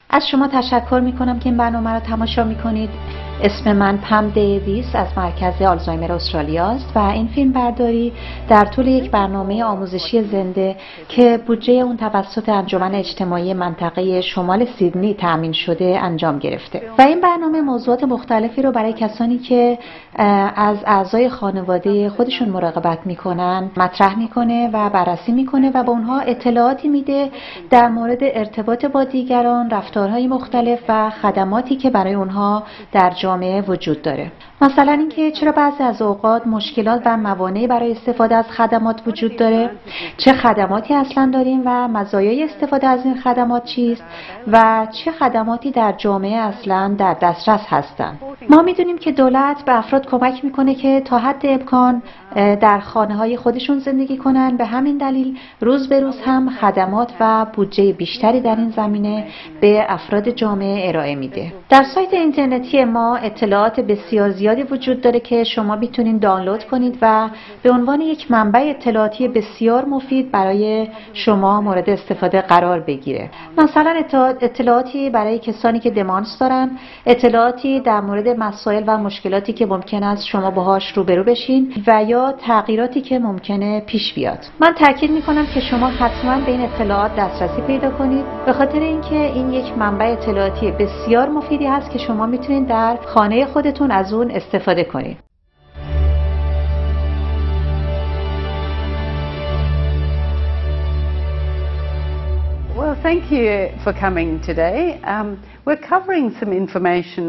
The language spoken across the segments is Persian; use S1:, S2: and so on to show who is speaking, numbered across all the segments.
S1: از شما تشکر میکنم که این برنامه را تماشا میکنید. اسم من پم دیویس از مرکز آلزایمر استرالیا است و این فیلم برداری در طول یک برنامه آموزشی زنده که بودجه اون توسط انجمن اجتماعی منطقه شمال سیدنی تأمین شده انجام گرفته و این برنامه موضوعات مختلفی رو برای کسانی که از اعضای خانواده خودشون مراقبت میکنن مطرح میکنه و بررسی میکنه و به اونها اطلاعاتی میده در مورد ارتباط با دیگران، رفتارهای مختلف و خدماتی که برای اونها در جامعه وجود داره. مثلا اینکه چرا بعضی از اوقات مشکلات و موانعی برای استفاده از خدمات وجود داره، چه خدماتی اصلا داریم و مزایای استفاده از این خدمات چیست و چه خدماتی در جامعه اصلا در دسترس هستند. ما میدونیم که دولت به افراد کمک میکنه که تا حد امکان در خانه‌های خودشون زندگی کنن. به همین دلیل روز به روز هم خدمات و بودجه بیشتری در این زمینه به افراد جامعه ارائه میده. در سایت اینترنتی ما اطلاعات بسیار زیادی وجود داره که شما میتونین دانلود کنید و به عنوان یک منبع اطلاعاتی بسیار مفید برای شما مورد استفاده قرار بگیره. مثلا اطلاعاتی برای کسانی که دمانس دارن، اطلاعاتی در مورد مسائل و مشکلاتی که ممکن است شما باهاش روبرو بشین و یا تغییراتی که ممکنه پیش بیاد. من تاکید میکنم که شما حتما به این اطلاعات دسترسی پیدا کنید، به خاطر اینکه این یک منبع اطلاعاتی بسیار مفیدی هست که شما میتونید در خانه خودتون از اون استفاده کنید.
S2: Well, thank you for coming today. We're covering some information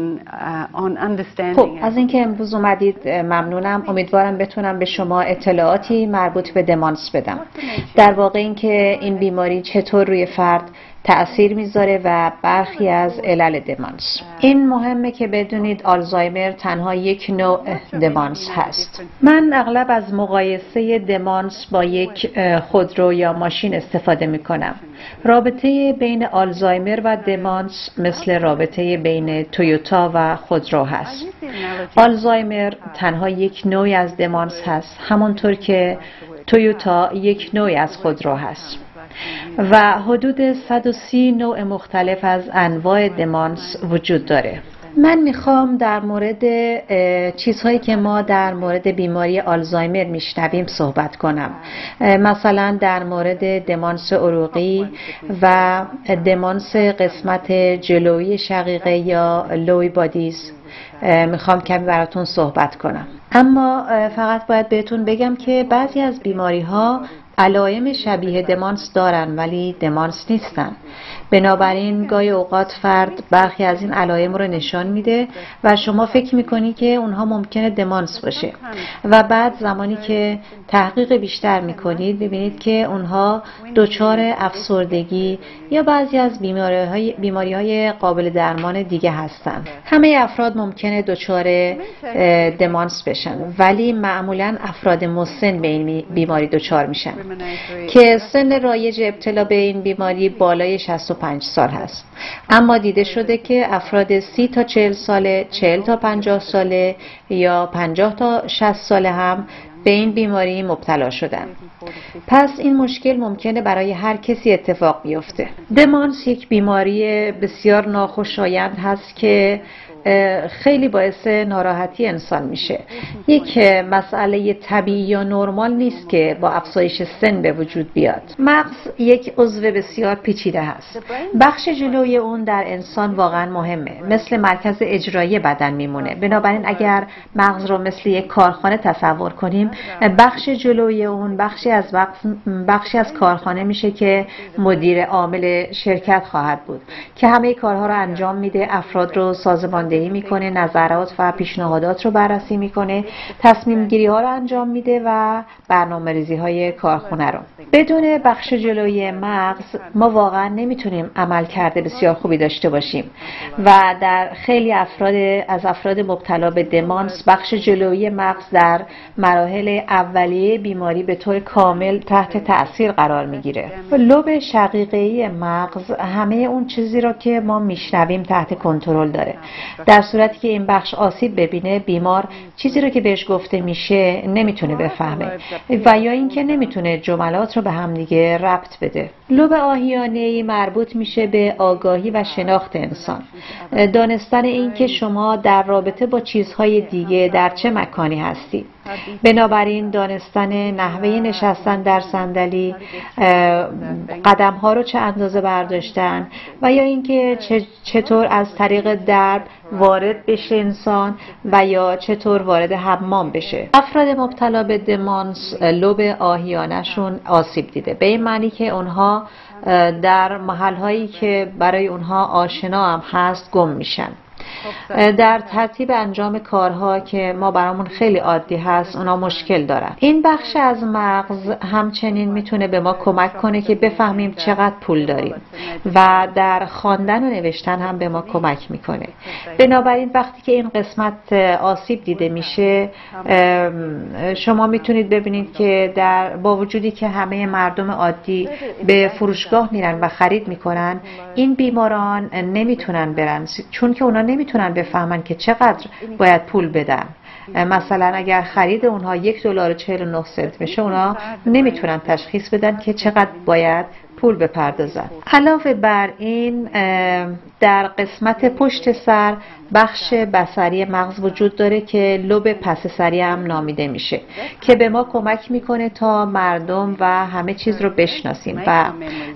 S2: on understanding.
S1: خب از اینکه امروز اومدید ممنونم. امیدوارم بتونم به شما اطلاعاتی مربوط به دمانس بدم. در واقع اینکه این بیماری چطور روی فرد تأثیر میذاره و برخی از علل دمانس. این مهمه که بدونید آلزایمر تنها یک نوع دمانس هست. من اغلب از مقایسه دمانس با یک خودرو یا ماشین استفاده میکنم. رابطه بین آلزایمر و دمانس مثل رابطه بین تویوتا و خودرو هست. آلزایمر تنها یک نوعی از دمانس هست، همونطور که تویوتا یک نوعی از خودرو هست. و حدود 130 نوع مختلف از انواع دمانس وجود داره. من میخوام در مورد چیزهایی که ما در مورد بیماری آلزایمر میشنویم صحبت کنم. مثلا در مورد دمانس عروقی و دمانس قسمت جلویی شقیقه یا لوی بادیز میخوام کمی براتون صحبت کنم. اما فقط باید بهتون بگم که بعضی از بیماری ها علائم شبیه دمانس دارن ولی دمانس نیستن. بنابراین گاهی اوقات فرد برخی از این علائم رو نشان میده و شما فکر میکنی که اونها ممکنه دمانس باشه و بعد زمانی که تحقیق بیشتر میکنید ببینید که اونها دچار افسردگی یا بعضی از بیماری‌های قابل درمان دیگه هستن. همه افراد ممکنه دچار دمانس بشن ولی معمولا افراد مسن به این بیماری دچار میشن که سن رایج ابتلا به این بیماری بالای 65 سال هست. اما دیده شده که افراد 30 تا 40 ساله، 40 تا 50 ساله یا 50 تا 60 ساله هم به این بیماری مبتلا شدن. پس این مشکل ممکنه برای هر کسی اتفاق بیفته. دمانس یک بیماری بسیار ناخوشایند هست که خیلی باعث ناراحتی انسان میشه. یک مسئله طبیعی یا نرمال نیست که با افزایش سن به وجود بیاد. مغز یک عضو بسیار پیچیده هست. بخش جلوی اون در انسان واقعا مهمه، مثل مرکز اجرایی بدن میمونه. بنابراین اگر مغز رو مثل یک کارخانه تصور کنیم، بخش جلوی اون بخشی از کارخانه میشه که مدیر عامل شرکت خواهد بود که همه کارها رو انجام میده، افراد رو سازماندهی میکنه، نظرات و پیشنهادات رو بررسی میکنه، تصمیم گیری ها رو انجام میده و برنامه‌ریزی های کارخونه رو. بدون بخش جلویی مغز ما واقعا نمیتونیم عملکرد بسیار خوبی داشته باشیم و در خیلی افراد مبتلا به دمانس بخش جلویی مغز در مراحل اولیه بیماری به طور کامل تحت تأثیر قرار میگیره. لوب شقیقه‌ای مغز همه اون چیزی رو که ما میشنویم تحت کنترل داره در صورتی که این بخش آسیب ببینه، بیمار چیزی رو که بهش گفته میشه نمیتونه بفهمه و یا اینکه نمیتونه جملات رو به هم دیگه ربط بده. لوب آهیانه‌ای مربوط میشه به آگاهی و شناخت انسان. دانستن این که شما در رابطه با چیزهای دیگه در چه مکانی هستید. بنابراین دانستن نحوه نشستن در صندلی، قدم‌ها رو چه اندازه برداشتن و یا اینکه چطور از طریق درب وارد بشه انسان و یا چطور وارد حمام بشه. افراد مبتلا به دمانس لوب آهیانه‌شون آسیب دیده، به این معنی که اونها در محل‌هایی که برای اونها آشنا هم هست گم میشن. در ترتیب انجام کارها که ما برامون خیلی عادی هست اونا مشکل دارن. این بخش از مغز همچنین میتونه به ما کمک کنه که بفهمیم چقدر پول داریم و در خواندن و نوشتن هم به ما کمک میکنه. بنابراین وقتی که این قسمت آسیب دیده میشه، شما میتونید ببینید که با وجودی که همه مردم عادی به فروشگاه میرن و خرید میکنن، این بیماران نمیتونن برن، چون که اونا نمیتونن بفهمن که چقدر باید پول بدن. مثلا اگر خرید اونها $1.49 بشه، اونا نمیتونن تشخیص بدن که چقدر باید پول بپردازن. علاوه بر این در قسمت پشت سر بخش بصری مغز وجود داره که لوب پس سری هم نامیده میشه که به ما کمک میکنه تا مردم و همه چیز رو بشناسیم و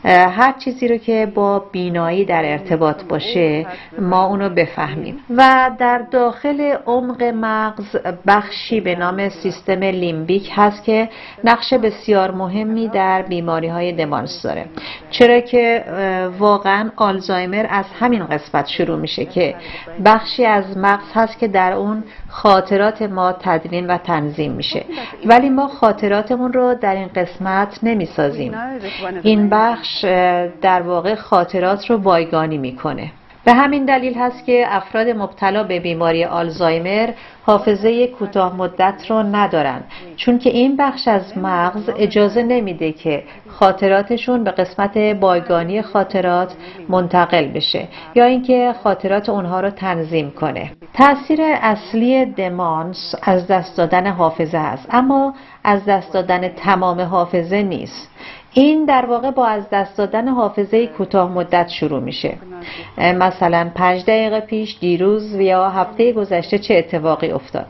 S1: هر چیزی رو که با بینایی در ارتباط باشه ما اونو بفهمیم. و در داخل عمق مغز بخشی به نام سیستم لیمبیک هست که نقش بسیار مهمی در بیماری های دمانس داره، چرا که واقعا آلزایمر از همین قسمت شروع میشه که بخشی از مغز هست که در اون خاطرات ما تدوین و تنظیم میشه، ولی ما خاطراتمون رو در این قسمت نمیسازیم. این بخش در واقع خاطرات رو بایگانی میکنه. به همین دلیل هست که افراد مبتلا به بیماری آلزایمر حافظه کوتاه مدت رو ندارن، چون که این بخش از مغز اجازه نمیده که خاطراتشون به قسمت بایگانی خاطرات منتقل بشه یا اینکه خاطرات اونها رو تنظیم کنه. تأثیر اصلی دمانس از دست دادن حافظه است، اما از دست دادن تمام حافظه نیست. این در واقع با از دست دادن حافظه کوتاه مدت شروع میشه. مثلا 5 دقیقه پیش، دیروز یا هفته گذشته چه اتفاقی افتاد.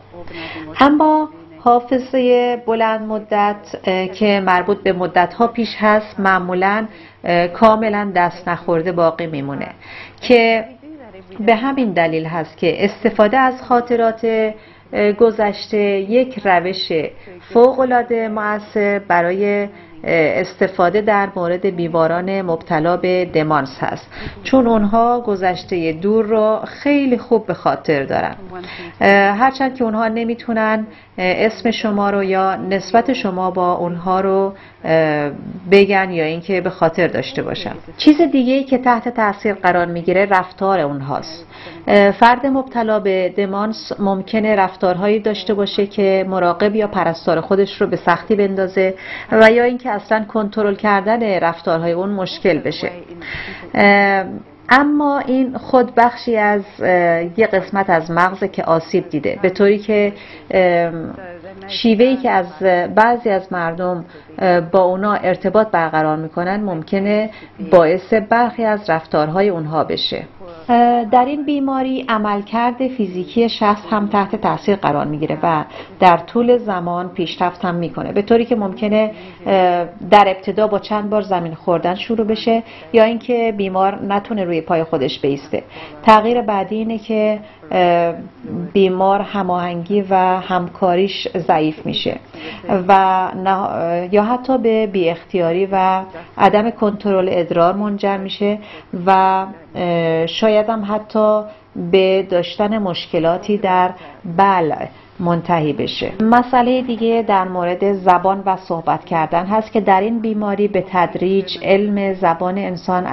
S1: اما حافظه بلند مدت که مربوط به مدت‌ها پیش هست معمولاً کاملا دست نخورده باقی میمونه، که به همین دلیل هست که استفاده از خاطرات گذشته یک روش فوق‌العاده مؤثر برای استفاده در مورد بیماران مبتلا به دمانس هست، چون اونها گذشته دور رو خیلی خوب به خاطر دارن، هرچند که اونها نمیتونن اسم شما رو یا نسبت شما با اونها رو بگن یا اینکه به خاطر داشته باشن. چیز دیگه‌ای که تحت تاثیر قرار میگیره رفتار اونهاست. فرد مبتلا به دمانس ممکنه رفتارهایی داشته باشه که مراقب یا پرستار خودش رو به سختی بندازه و یا اینکه اصلا کنترل کردن رفتارهای اون مشکل بشه. اما این خود بخشی از یک قسمت از مغز که آسیب دیده، به طوری که شیوهی که از بعضی از مردم با اونا ارتباط برقرار میکنن ممکنه باعث برخی از رفتارهای اونها بشه. در این بیماری عملکرد فیزیکی شخص هم تحت تاثیر قرار میگیره و در طول زمان پیشرفت هم میکنه، به طوری که ممکنه در ابتدا با چند بار زمین خوردن شروع بشه یا اینکه بیمار نتونه روی پای خودش بایسته. تغییر بعدی اینه که بیمار هماهنگی و همکاریش ضعیف میشه و یا حتی به بی اختیاری و عدم کنترل ادرار منجر میشه و شاید هم حتی به داشتن مشکلاتی در بلع منتهی بشه. مسئله دیگه در مورد زبان و صحبت کردن هست که در این بیماری به تدریج علم زبان انسان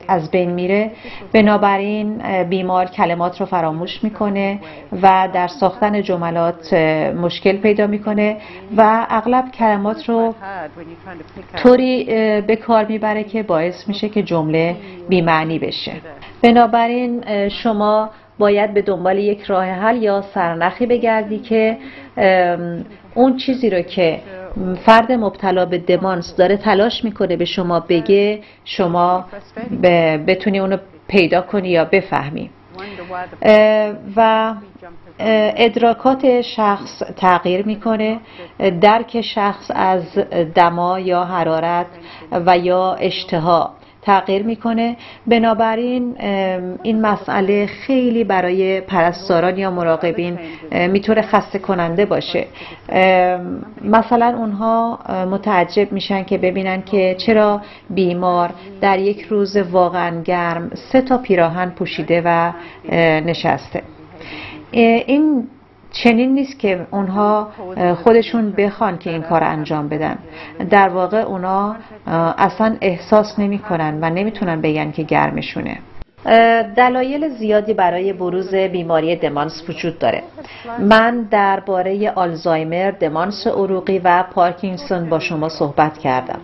S1: از بین میره، بنابراین بیمار کلمات رو فراموش میکنه و در ساختن جملات مشکل پیدا میکنه و اغلب کلمات رو طوری به کار میبره که باعث میشه که جمله بی‌معنی بشه. بنابراین شما باید به دنبال یک راه حل یا سرنخی بگردی که اون چیزی رو که فرد مبتلا به دمانس داره تلاش میکنه به شما بگه، شما بتونی اونو پیدا کنی یا بفهمی. و ادراکات شخص تغییر میکنه، درک شخص از دما یا حرارت و یا اشتها تغییر میکنه. بنابراین این مسئله خیلی برای پرستاران یا مراقبین میتونه خسته کننده باشه. مثلا اونها متعجب میشن که ببینن که چرا بیمار در یک روز واقعا گرم 3 تا پیراهن پوشیده و نشسته. این چنین نیست که اونها خودشون بخوان که این کار انجام بدن. در واقع اونا اصلا احساس نمی کنن و نمیتونن بگن که گرمشونه. دلایل زیادی برای بروز بیماری دمانس وجود داره. من درباره آلزایمر، دمانس عروقی و پارکینسون با شما صحبت کردم.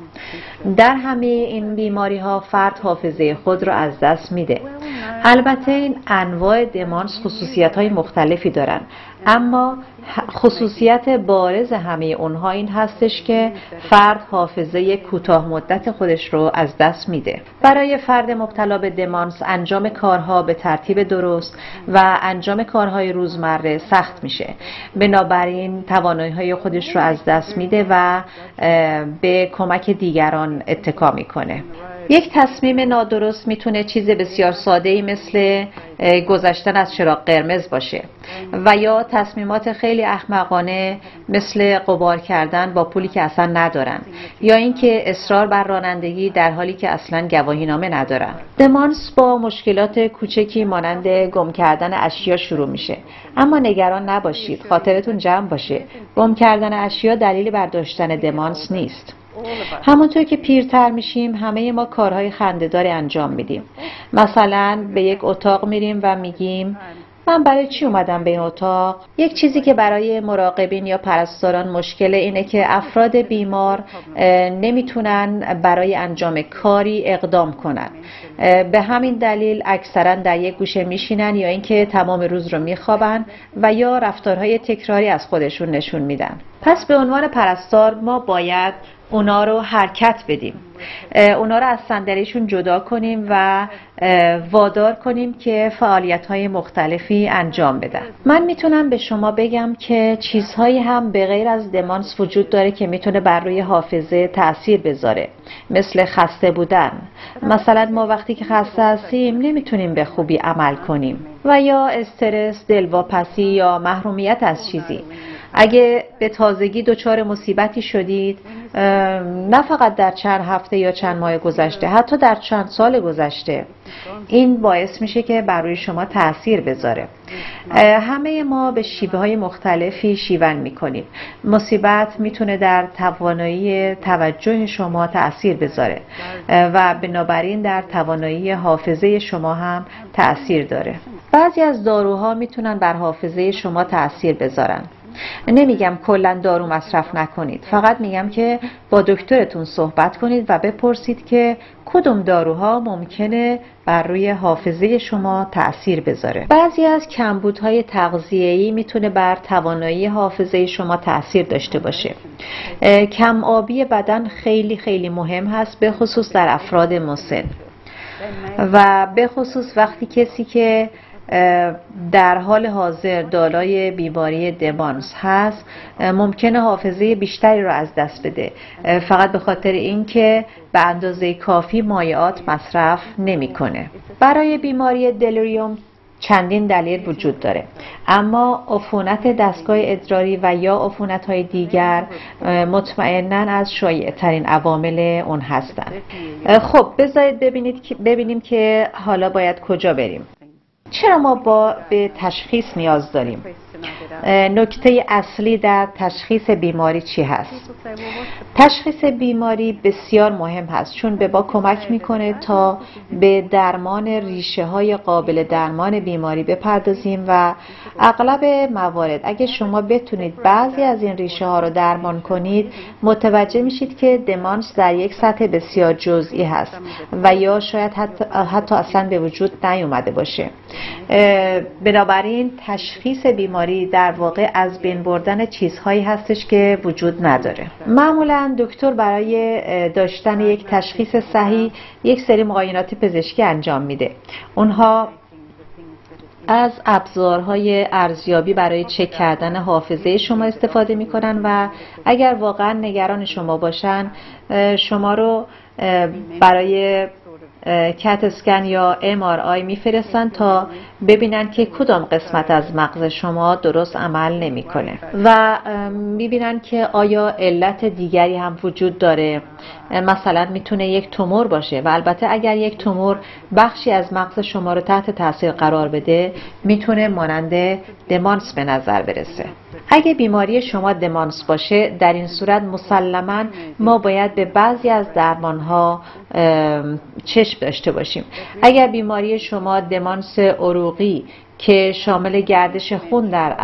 S1: در همه این بیماری ها فرد حافظه خود را از دست میده. البته این انواع دمانس خصوصیت های مختلفی دارن، اما خصوصیت بارز همه اونها این هستش که فرد حافظه کوتاه مدت خودش رو از دست میده. برای فرد مبتلا به دمانس انجام کارها به ترتیب درست و انجام کارهای روزمره سخت میشه. بنابراین توانایی‌های خودش رو از دست میده و به کمک دیگران اتکا میکنه. یک تصمیم نادرست میتونه چیز بسیار ساده‌ای مثل گذشتن از چراغ قرمز باشه و یا تصمیمات خیلی احمقانه مثل قمار کردن با پولی که اصلا ندارن یا اینکه اصرار بر رانندگی در حالی که اصلا گواهینامه ندارن. دمانس با مشکلات کوچکی مانند گم کردن اشیا شروع میشه، اما نگران نباشید، خاطرتون جمع باشه گم کردن اشیا دلیلی بر داشتن دمانس نیست. همونطور که پیرتر میشیم همه ما کارهای خنده‌داری انجام میدیم. مثلا به یک اتاق میریم و میگیم من برای چی اومدم به این اتاق؟ یک چیزی که برای مراقبین یا پرستاران مشکل اینه که افراد بیمار نمیتونن برای انجام کاری اقدام کنن. به همین دلیل اکثرا در یک گوشه میشینن یا اینکه تمام روز رو میخوابن و یا رفتارهای تکراری از خودشون نشون میدن. پس به عنوان پرستار ما باید اونا رو حرکت بدیم، اونا رو از صندلیشون جدا کنیم و وادار کنیم که فعالیت‌های مختلفی انجام بدن. من میتونم به شما بگم که چیزهایی هم به غیر از دمانس وجود داره که میتونه بر روی حافظه تأثیر بذاره، مثل خسته بودن. مثلا ما وقتی که خسته هستیم نمیتونیم به خوبی عمل کنیم، و یا استرس، دلواپسی یا محرومیت از چیزی. اگه به تازگی دچار مصیبتی شدید، نه فقط در چند هفته یا چند ماه گذشته، حتی در چند سال گذشته، این باعث میشه که بر روی شما تأثیر بذاره. همه ما به شیوه های مختلفی شیون میکنیم. مصیبت میتونه در توانایی توجه شما تأثیر بذاره و بنابراین در توانایی حافظه شما هم تأثیر داره. بعضی از داروها میتونن بر حافظه شما تأثیر بذارن. نمیگم کلا دارو مصرف نکنید، فقط میگم که با دکترتون صحبت کنید و بپرسید که کدوم داروها ممکنه بر روی حافظه شما تأثیر بذاره. بعضی از کمبودهای تغذیه‌ای میتونه بر توانایی حافظه شما تأثیر داشته باشه. کم آبی بدن خیلی خیلی مهم هست، به خصوص در افراد مسن و به خصوص وقتی کسی که در حال حاضر دارای بیماری دمانس هست ممکنه حافظه بیشتری رو از دست بده، فقط به خاطر اینکه به اندازه کافی مایعات مصرف نمیکنه. برای بیماری دلیریوم چندین دلیل وجود داره، اما عفونت دستگاه ادراری و یا عفونت‌های دیگر مطمئناً از شایع‌ترین عوامل اون هستند. خب بذارید ببینیم که حالا باید کجا بریم. چرا ما به تشخیص نیاز داریم؟ نکته اصلی در تشخیص بیماری چی هست؟ تشخیص بیماری بسیار مهم هست چون به ما کمک میکنه تا به درمان ریشه های قابل درمان بیماری بپردازیم و اغلب موارد اگه شما بتونید بعضی از این ریشه ها رو درمان کنید متوجه میشید که دمانس در یک سطح بسیار جزئی هست و یا شاید حتی اصلا به وجود نیومده باشه. بنابراین تشخیص بیماری در واقع از بین بردن چیزهایی هستش که وجود نداره. معمولا دکتر برای داشتن یک تشخیص صحیح یک سری معاینات پزشکی انجام میده. اونها از ابزارهای ارزیابی برای چک کردن حافظه شما استفاده میکنن و اگر واقعا نگران شما باشن شما رو برای کت اسکن یا MRI میفرستن تا ببینن که کدام قسمت از مغز شما درست عمل نمیکنه و میبینن که آیا علت دیگری هم وجود داره. مثلا میتونه یک تومور باشه و البته اگر یک تومور بخشی از مغز شما رو تحت تاثیر قرار بده میتونه مانند دمانس به نظر برسه. اگه بیماری شما دمانس باشه در این صورت مسلماً ما باید به بعضی از درمانها چشم داشته باشیم. اگر بیماری شما دمانس عروقی که شامل گردش خون در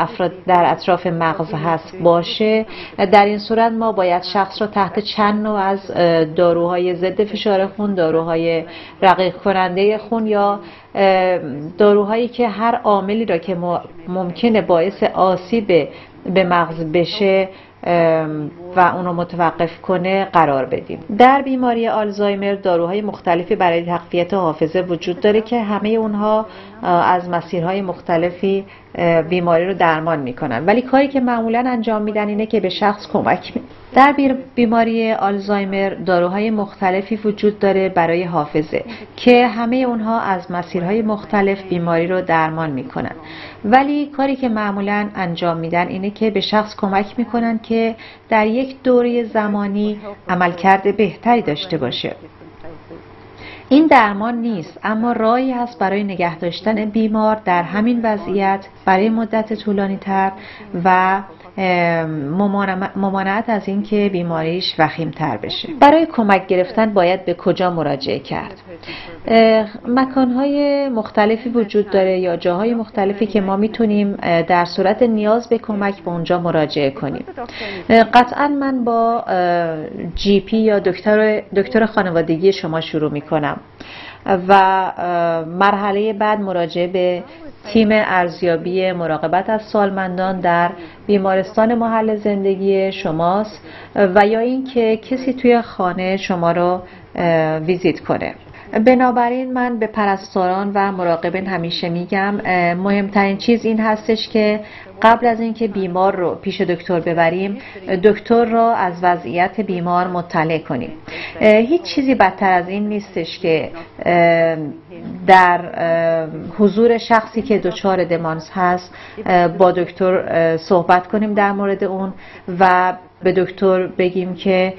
S1: اطراف مغز هست باشه در این صورت ما باید شخص را تحت چند نوع از داروهای ضد فشار خون، داروهای رقیق کننده خون یا داروهایی که هر عاملی را که ممکنه باعث آسیب به مغز بشه و اون رو متوقف کنه قرار بدیم. در بیماری آلزایمر داروهای مختلفی برای تقویت حافظه وجود داره که همه اونها از مسیرهای مختلفی بیماری رو درمان میکنن ولی کاری که معمولا انجام میدن اینه که به شخص کمک میدن. در بیماری آلزایمر داروهای مختلفی وجود داره برای حافظه که همه اونها از مسیرهای مختلف بیماری رو درمان میکنن ولی کاری که معمولا انجام میدن اینه که به شخص کمک میکنن که در یک دوره زمانی عملکرد بهتری داشته باشه. این درمان نیست اما راهی هست برای نگه داشتن بیمار در همین وضعیت برای مدت طولانی تر و ممانعت از اینکه بیماریش وخیم‌تر بشه. برای کمک گرفتن باید به کجا مراجعه کرد؟ مکانهای مختلفی وجود داره یا جاهای مختلفی که ما میتونیم در صورت نیاز به کمک به اونجا مراجعه کنیم. قطعا من با GP یا دکتر خانوادگی شما شروع میکنم و مرحله بعد مراجعه به تیم ارزیابی مراقبت از سالمندان در بیمارستان محل زندگی شماست و یا اینکه کسی توی خانه شما رو ویزیت کنه. بنابراین من به پرستاران و مراقبین همیشه میگم مهمترین چیز این هستش که قبل از اینکه بیمار رو پیش دکتر ببریم دکتر را از وضعیت بیمار مطلع کنیم. هیچ چیزی بدتر از این نیستش که در حضور شخصی که دچار دمانس هست با دکتر صحبت کنیم در مورد اون و به دکتر بگیم که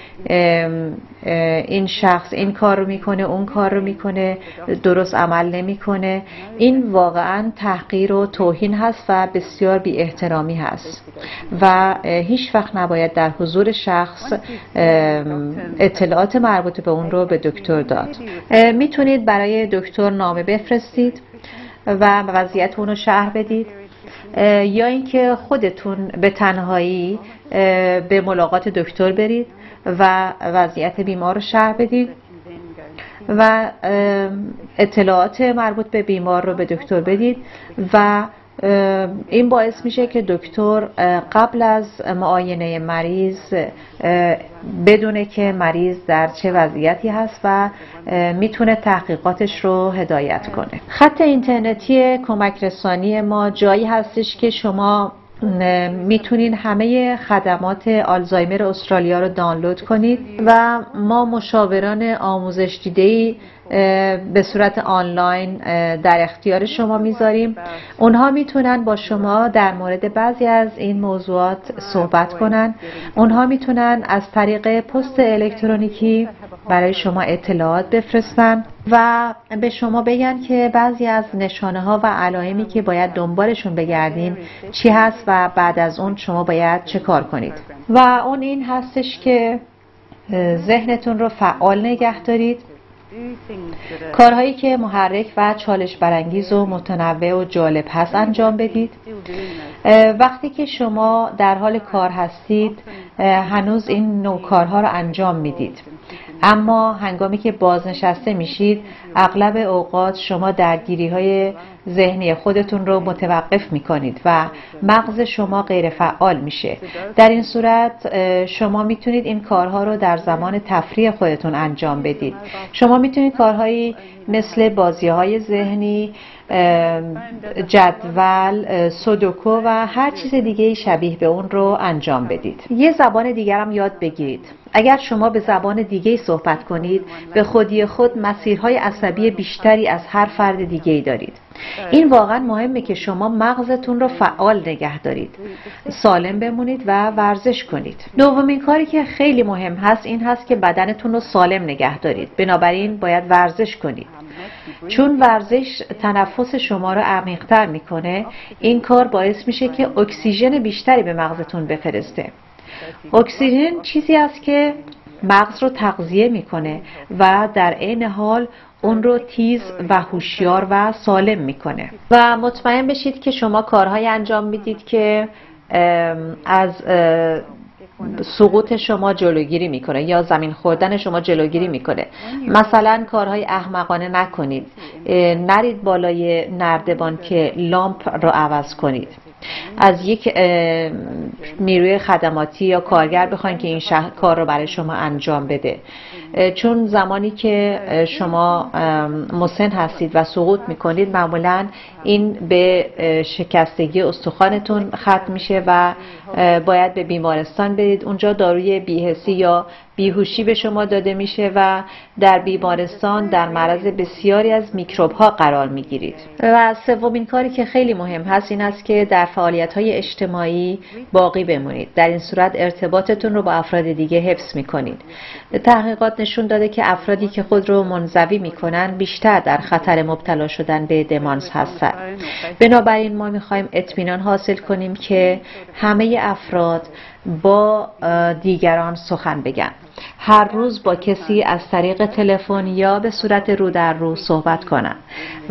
S1: این شخص این کار رو میکنه اون کار رو میکنه درست عمل نمیکنه. این واقعا تحقیر و توهین هست و بسیار بی احترامی هست و هیچ وقت نباید در حضور شخص اطلاعات مربوط به اون رو به دکتر داد. میتونید برای دکتر نامه بفرستید و وضعیت اون رو شرح بدید یا اینکه خودتون به تنهایی به ملاقات دکتر برید و وضعیت بیمار رو شرح بدید و اطلاعات مربوط به بیمار رو به دکتر بدید و این باعث میشه که دکتر قبل از معاینه مریض بدونه که مریض در چه وضعیتی هست و میتونه تحقیقاتش رو هدایت کنه. خط اینترنتی کمک رسانی ما جایی هستش که شما میتونین همه خدمات آلزایمر استرالیا رو دانلود کنید و ما مشاوران آموزش دیده‌ای به صورت آنلاین در اختیار شما میذاریم. اونها میتونن با شما در مورد بعضی از این موضوعات صحبت کنن. اونها میتونن از طریق پست الکترونیکی برای شما اطلاعات بفرستن و به شما بگن که بعضی از نشانه ها و علائمی که باید دنبالشون بگردین چی هست و بعد از اون شما باید چه کار کنید. و اون این هستش که ذهنتون رو فعال نگه دارید، کارهایی که محرک و چالش برانگیز و متنوع و جالب هست انجام بدید. وقتی که شما در حال کار هستید هنوز این نوع کارها رو انجام میدید، اما هنگامی که بازنشسته میشید اغلب اوقات شما درگیری‌های ذهنی خودتون رو متوقف میکنید و مغز شما غیر فعال میشه. در این صورت شما میتونید این کارها رو در زمان تفریح خودتون انجام بدید. شما میتونید کارهایی مثل بازی‌های ذهنی، جدول، سودوکو و هر چیز دیگه شبیه به اون رو انجام بدید. یه زبان دیگر هم یاد بگیرید. اگر شما به زبان دیگه صحبت کنید به خودی خود مسیرهای عصبی بیشتری از هر فرد دیگه‌ای دارید. این واقعا مهمه که شما مغزتون رو فعال نگه دارید، سالم بمونید و ورزش کنید. دومین کاری که خیلی مهم هست این هست که بدنتون رو سالم نگه دارید. بنابراین باید ورزش کنید. چون ورزش تنفس شما رو عمیق‌تر میکنه، این کار باعث میشه که اکسیژن بیشتری به مغزتون بفرسته. اکسیژن چیزی است که مغز رو تغذیه میکنه و در عین حال اون رو تیز و هوشیار و سالم میکنه. و مطمئن بشید که شما کارهای انجام میدید که از سقوط شما جلوگیری میکنه یا زمین خوردن شما جلوگیری میکنه. مثلا کارهای احمقانه نکنید. نرید بالای نردبان که لامپ رو عوض کنید. از یک نیروی خدماتی یا کارگر بخواید که این کار رو برای شما انجام بده. چون زمانی که شما مسن هستید و سقوط میکنید معمولا این به شکستگی استخوانتون ختم میشه و باید به بیمارستان برید. اونجا داروی بی‌حسی یا بیهوشی به شما داده میشه و در بیمارستان در معرض بسیاری از میکروب ها قرار میگیرید. و سومین کاری که خیلی مهم هست این است که در فعالیت های اجتماعی باقی بمونید. در این صورت ارتباطتون رو با افراد دیگه حفظ میکنید. تحقیقات نشون داده که افرادی که خود رو منزوی میکنن بیشتر در خطر مبتلا شدن به دمانس هستند. بنابراین ما میخوایم اطمینان حاصل کنیم که همه افراد با دیگران سخن بگن. هر روز با کسی از طریق تلفن یا به صورت رو در رو صحبت کنن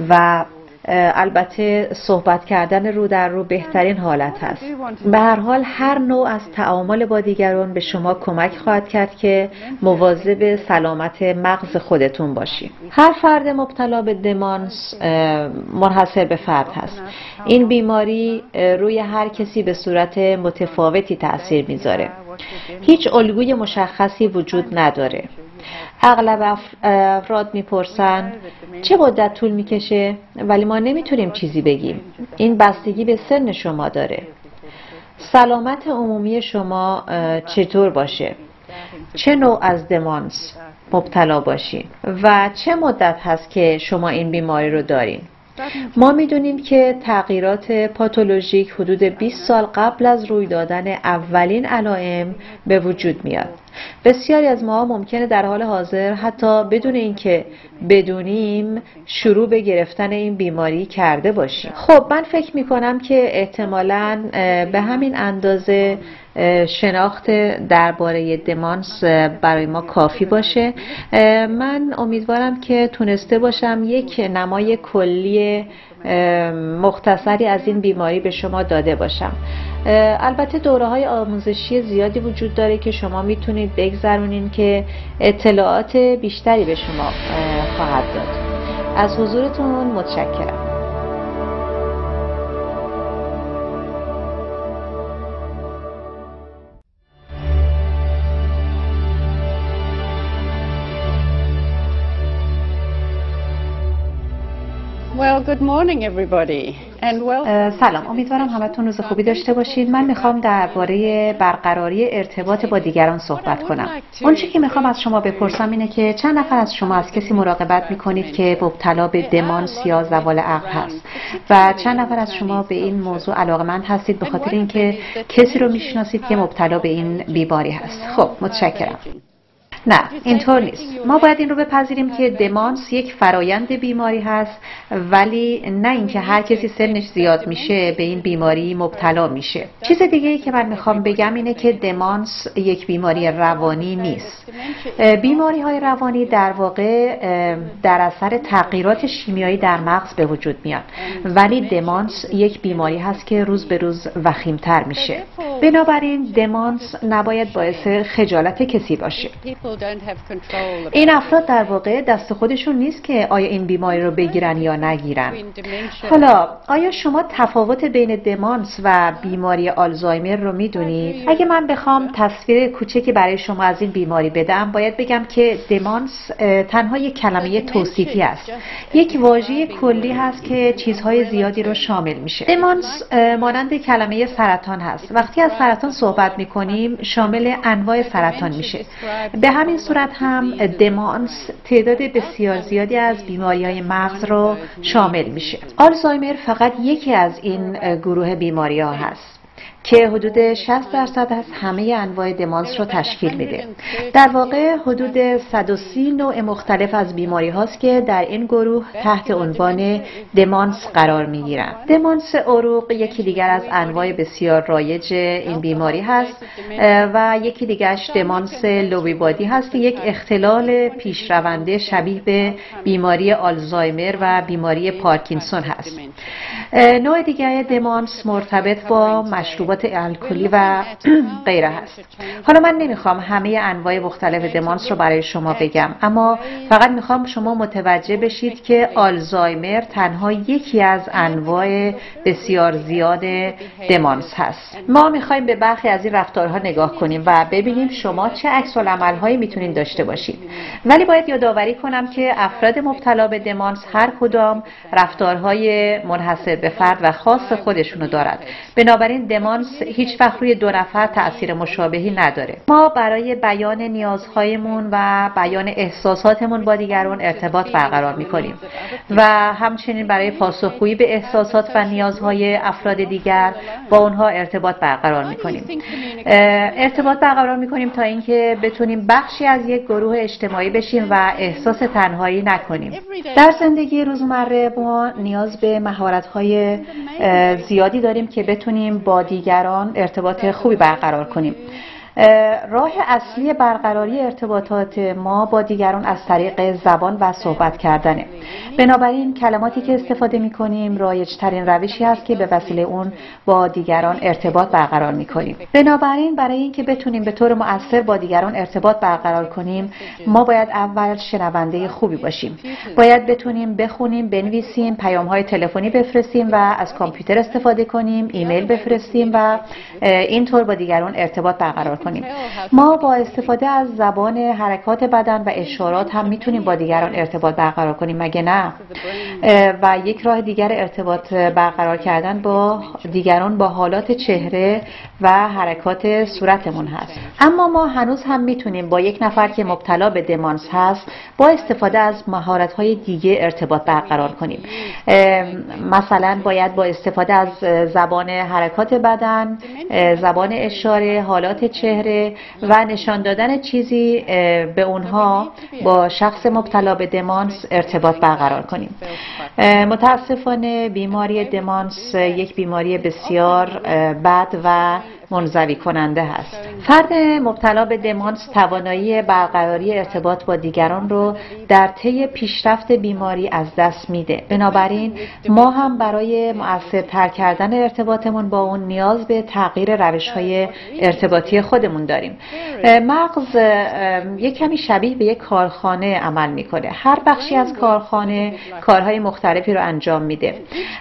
S1: و البته صحبت کردن رو در رو بهترین حالت هست. به هر حال هر نوع از تعامل با دیگران به شما کمک خواهد کرد که مواظب سلامت مغز خودتون باشید. هر فرد مبتلا به دمانس منحصر به فرد هست. این بیماری روی هر کسی به صورت متفاوتی تأثیر میذاره. هیچ الگوی مشخصی وجود نداره. اغلب افراد میپرسن چه مدت طول میکشه، ولی ما نمیتونیم چیزی بگیم. این بستگی به سن شما داره. سلامت عمومی شما چطور باشه، چه نوع از دمانس مبتلا باشین و چه مدت هست که شما این بیماری رو دارین. ما میدونیم که تغییرات پاتولوژیک حدود 20 سال قبل از روی دادن اولین علائم به وجود میاد. بسیاری از ما ممکنه در حال حاضر حتی بدون اینکه بدونیم شروع به گرفتن این بیماری کرده باشیم. خب من فکر میکنم که احتمالاً به همین اندازه شناخت درباره دمانس برای ما کافی باشه. من امیدوارم که تونسته باشم یک نمای کلی مختصری از این بیماری به شما داده باشم. البته دوره‌های آموزشی زیادی وجود داره که شما میتونید بگذرونین که اطلاعات بیشتری به شما خواهد داد. از حضورتون متشکرم.
S2: Well, good morning everybody and welcome.
S1: سلام، امیدوارم همتون روز خوبی داشته باشید. من میخوام درباره برقراری ارتباط با دیگران صحبت کنم. اون چیزی که میخوام از شما بپرسم اینه که چند نفر از شما از کسی مراقبت میکنید که مبتلا به دمانس یا زوال عقل هست و چند نفر از شما به این موضوع علاقه‌مند هستید به خاطر اینکه کسی رو میشناسید که مبتلا به این بیماری هست. خب، متشکرم. نه، اینطور نیست. ما باید این رو بپذیریم که دمانس یک فرایند بیماری هست، ولی نه اینکه هر کسی سنش زیاد میشه به این بیماری مبتلا میشه. چیز دیگه ای که من میخوام بگم اینه که دمانس یک بیماری روانی نیست. بیماری های روانی در واقع در اثر تغییرات شیمیایی در مغز به وجود میان، ولی دمانس یک بیماری هست که روز به روز وخیمتر میشه. بنابراین دمانس نباید باعث خجالت کسی باشه. این افراد در واقع دست خودشون نیست که آیا این بیماری رو بگیرن یا نگیرن. حالا آیا شما تفاوت بین دمانس و بیماری آلزایمر رو میدونید؟ اگه من بخوام تصویر کوچکی برای شما از این بیماری بدم، باید بگم که دمانس تنها یک کلمه توصیفی است، یک واژه کلی هست که چیزهای زیادی رو شامل میشه. دمانس مانند کلمه سرطان هست. وقتی از سرطان صحبت میکنیم شامل انواع سرطان میشه. به همین صورت هم دمانس تعداد بسیار زیادی از بیماری‌های مغز رو شامل میشه. آلزایمر فقط یکی از این گروه بیماری‌ها هست که حدود 60% از همه انواع دمانس رو تشکیل میده. در واقع حدود 130 نوع مختلف از بیماری هاست که در این گروه تحت عنوان دمانس قرار میگیرن. دمانس عروق یکی دیگر از انواع بسیار رایج این بیماری هست و یکی دیگرش دمانس لوی بادی هست که یک اختلال پیشرونده شبیه به بیماری آلزایمر و بیماری پارکینسون هست. نوع دیگر دمانس مرتبط با مشروبات الکلی و غیره هست. حالا من نمیخوام همه انواع مختلف دمانس رو برای شما بگم، اما فقط میخوام شما متوجه بشید که آلزایمر تنها یکی از انواع بسیار زیاد دمانس هست. ما میخوایم به برخی از این رفتارها نگاه کنیم و ببینیم شما چه عکس‌العمل‌هایی میتونید داشته باشید. ولی باید یادآوری کنم که افراد مبتلا به دمانس هر کدام رفتارهای منحصر به فرد و خاص خودشونو دارد. بنابراین دمانس هیچ وقت روی دو نفر تأثیر مشابهی نداره. ما برای بیان نیازهایمون و بیان احساساتمون با دیگران ارتباط برقرار میکنیم و همچنین برای پاسخگویی به احساسات و نیازهای افراد دیگر با اونها ارتباط برقرار میکنیم. ارتباط برقرار میکنیم تا اینکه بتونیم بخشی از یک گروه اجتماعی بشیم و احساس تنهایی نکنیم. در زندگی روزمره ما نیاز به مهارت‌های زیادی داریم که بتونیم با دیگران ارتباط خوبی برقرار کنیم. راه اصلی برقراری ارتباطات ما با دیگران از طریق زبان و صحبت کردنه. بنابراین کلماتی که استفاده می‌کنیم رایج‌ترین روشی است که به وسیله اون با دیگران ارتباط برقرار می‌کنیم. بنابراین برای اینکه بتونیم به طور مؤثر با دیگران ارتباط برقرار کنیم، ما باید اول شنونده خوبی باشیم. باید بتونیم بخونیم، بنویسیم، پیام‌های تلفنی بفرستیم و از کامپیوتر استفاده کنیم، ایمیل بفرستیم و اینطور با دیگران ارتباط برقرار کنیم. ما با استفاده از زبان، حرکات بدن و اشارات هم میتونیم با دیگران ارتباط برقرار کنیم، مگه نه؟ و یک راه دیگر ارتباط برقرار کردن با دیگران با حالات چهره و حرکات صورتمون هست. اما ما هنوز هم میتونیم با یک نفر که مبتلا به دمانس هست با استفاده از مهارت‌های دیگه ارتباط برقرار کنیم. مثلا باید با استفاده از زبان حرکات بدن، زبان اشاره، حالات چهره و نشان دادن چیزی به اونها با شخص مبتلا به دمانس ارتباط برقرار کنیم. متاسفانه بیماری دمانس یک بیماری بسیار بد و منزوی کننده هست. فرد مبتلا به دمانس توانایی برقراری ارتباط با دیگران رو در طی پیشرفت بیماری از دست میده. بنابراین ما هم برای مؤثرتر کردن ارتباطمون با اون نیاز به تغییر روش‌های ارتباطی خودمون داریم. مغز یک کمی شبیه به یک کارخانه عمل میکنه. هر بخشی از کارخانه کارهای مختلفی رو انجام میده.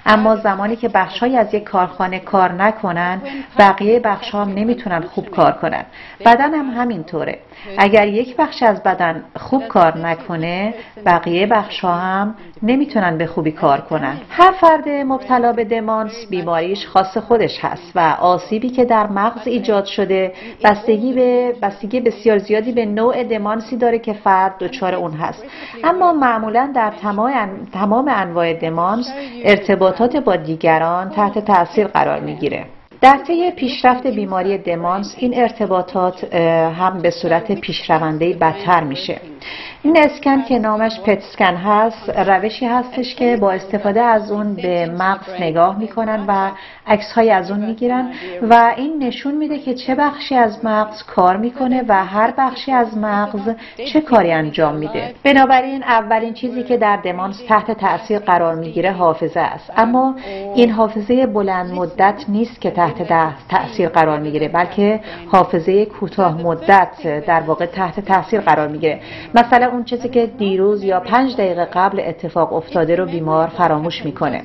S1: اما زمانی که بخش‌هایی از یک کارخانه کار نکنن، بقیه بخش‌ها هم نمیتونن خوب کار کنن. میکنن. بدن هم همینطوره. اگر یک بخش از بدن خوب کار نکنه، بقیه بخش ها هم نمیتونن به خوبی کار کنن. هر فرد مبتلا به دمانس بیماریش خاص خودش هست و آسیبی که در مغز ایجاد شده بستگی بسیار زیادی به نوع دمانسی داره که فرد دچار اون هست. اما معمولا در تمام انواع دمانس ارتباطات با دیگران تحت تاثیر قرار میگیره. در طی پیشرفت بیماری دمانس این ارتباطات هم به صورت پیشرونده بدتر میشه. این اسکن که نامش پت اسکن هست روشی هستش که با استفاده از اون به مغز نگاه میکنن و عکس‌های از اون میگیرن و این نشون میده که چه بخشی از مغز کار میکنه و هر بخشی از مغز چه کاری انجام میده. بنابراین اولین چیزی که در دمانس تحت تاثیر قرار میگیره حافظه است، اما این حافظه بلند مدت نیست که تحت تاثیر قرار میگیره، بلکه حافظه کوتاه مدت در واقع تحت تاثیر قرار میگیره. مثلا اون چیزی که دیروز یا 5 دقیقه قبل اتفاق افتاده رو بیمار فراموش میکنه.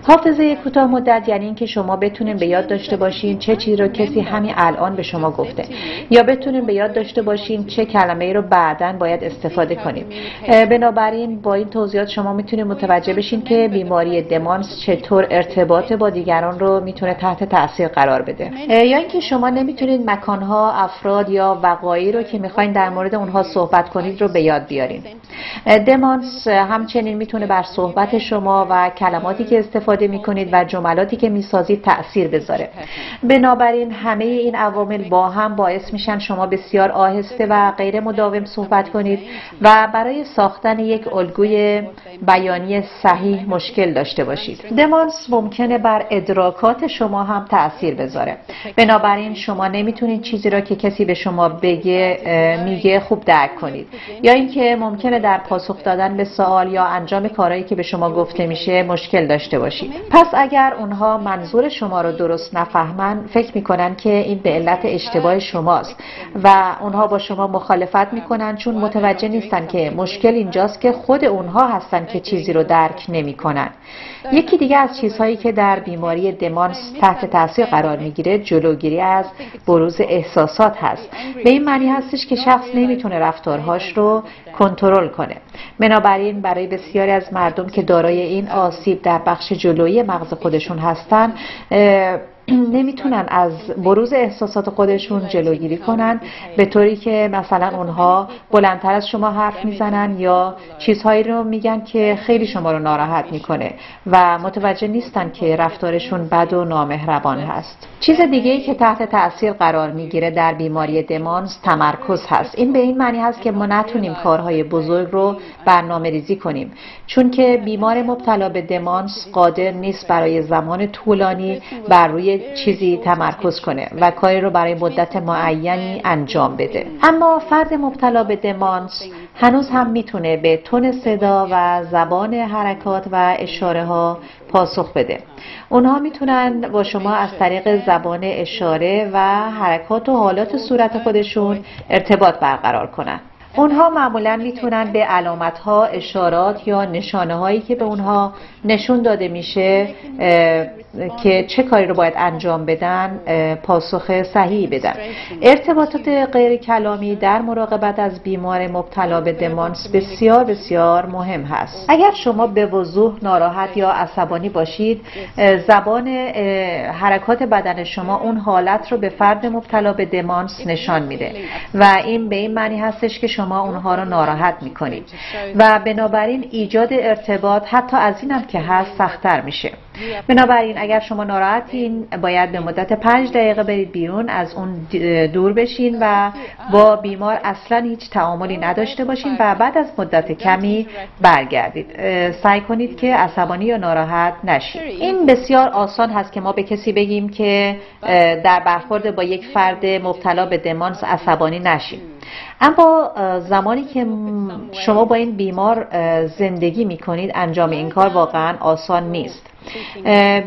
S1: حافظه کوتاه مدت یعنی اینکه شما بتونین به یاد داشته باشین چه چیزی رو کسی همین الان به شما گفته، یا بتونین به یاد داشته باشین چه کلمه‌ای رو بعداً باید استفاده کنیم. بنابراین با این توضیحات شما میتونید متوجه بشین که بیماری دمانس چطور ارتباط با دیگران رو میتونه تحت تاثیر قرار بده. یا اینکه شما نمیتونید مکان‌ها، افراد یا وقایعی رو که میخواین در مورد اونها صحبت کنید رو به یاد بیارین. دمانس همچنین میتونه بر صحبت شما و کلماتی که استفاده میکنید و جملاتی که میسازید تأثیر بذاره. بنابراین همه این عوامل با هم باعث میشن شما بسیار آهسته و غیر مداوم صحبت کنید و برای ساختن یک الگوی بیانی صحیح مشکل داشته باشید. دمانس ممکنه بر ادراکات شما هم تأثیر بذاره. بنابراین شما نمیتونید چیزی را که کسی به شما میگه خوب درک کنید، یا اینکه ممکنه در پاسخ دادن به سوال یا انجام کارهایی که به شما گفته میشه مشکل داشته باشید. پس اگر اونها منظور شما رو درست نفهمن، فکر میکنن که این به علت اشتباه شماست و اونها با شما مخالفت میکنن، چون متوجه نیستن که مشکل اینجاست که خود اونها هستن که چیزی رو درک نمیکنن. یکی دیگه از چیزهایی که در بیماری دمانس تحت تاثیر قرار میگیره جلوگیری از بروز احساسات هست. به این معنی هستش که شخص نمیتونه رفتارهاش رو کنترل کنه. بنابراین برای بسیاری از مردم که دارای این آسیب در بخش جلویی مغز خودشون هستن، نمیتونن از بروز احساسات خودشون جلوگیری کنن، به طوری که مثلا اونها بلندتر از شما حرف میزنن یا چیزهایی رو میگن که خیلی شما رو ناراحت میکنه و متوجه نیستن که رفتارشون بد و نامهربان هست. چیز دیگه‌ای که تحت تاثیر قرار میگیره در بیماری دمانس تمرکز هست. این به این معنی هست که ما نتونیم کارهای بزرگ رو برنامه‌ریزی کنیم، چون که بیمار مبتلا به دمانس قادر نیست برای زمان طولانی بر روی چیزی تمرکز کنه و کاری رو برای مدت معینی انجام بده. اما فرد مبتلا به دمانس هنوز هم میتونه به تون صدا و زبان حرکات و اشاره ها پاسخ بده. اونها میتونن با شما از طریق زبان اشاره و حرکات و حالات صورت خودشون ارتباط برقرار کنن. اونها معمولاً میتونن به علامت‌ها، اشارات یا نشانه‌هایی که به اونها نشون داده میشه که چه کاری رو باید انجام بدن پاسخ صحیحی بدن. ارتباطات غیر کلامی در مراقبت از بیمار مبتلا به دمانس بسیار بسیار مهم هست. اگر شما به وضوح ناراحت یا عصبانی باشید، زبان حرکات بدن شما اون حالت رو به فرد مبتلا به دمانس نشان میده و این به این معنی هستش که شما اونها رو ناراحت میکنید و بنابراین ایجاد ارتباط حتی از این هم که هست سخت‌تر میشه. بنابراین اگر شما ناراحتین، باید به مدت 5 دقیقه برید بیرون، از اون دور بشین و با بیمار اصلا هیچ تعاملی نداشته باشین و بعد از مدت کمی برگردید. سعی کنید که عصبانی یا ناراحت نشید. این بسیار آسان هست که ما به کسی بگیم که در برخورد با یک فرد مبتلا به دمانس عصبانی نشید. اما زمانی که شما با این بیمار زندگی میکنید، انجام این کار واقعا آسان نیست.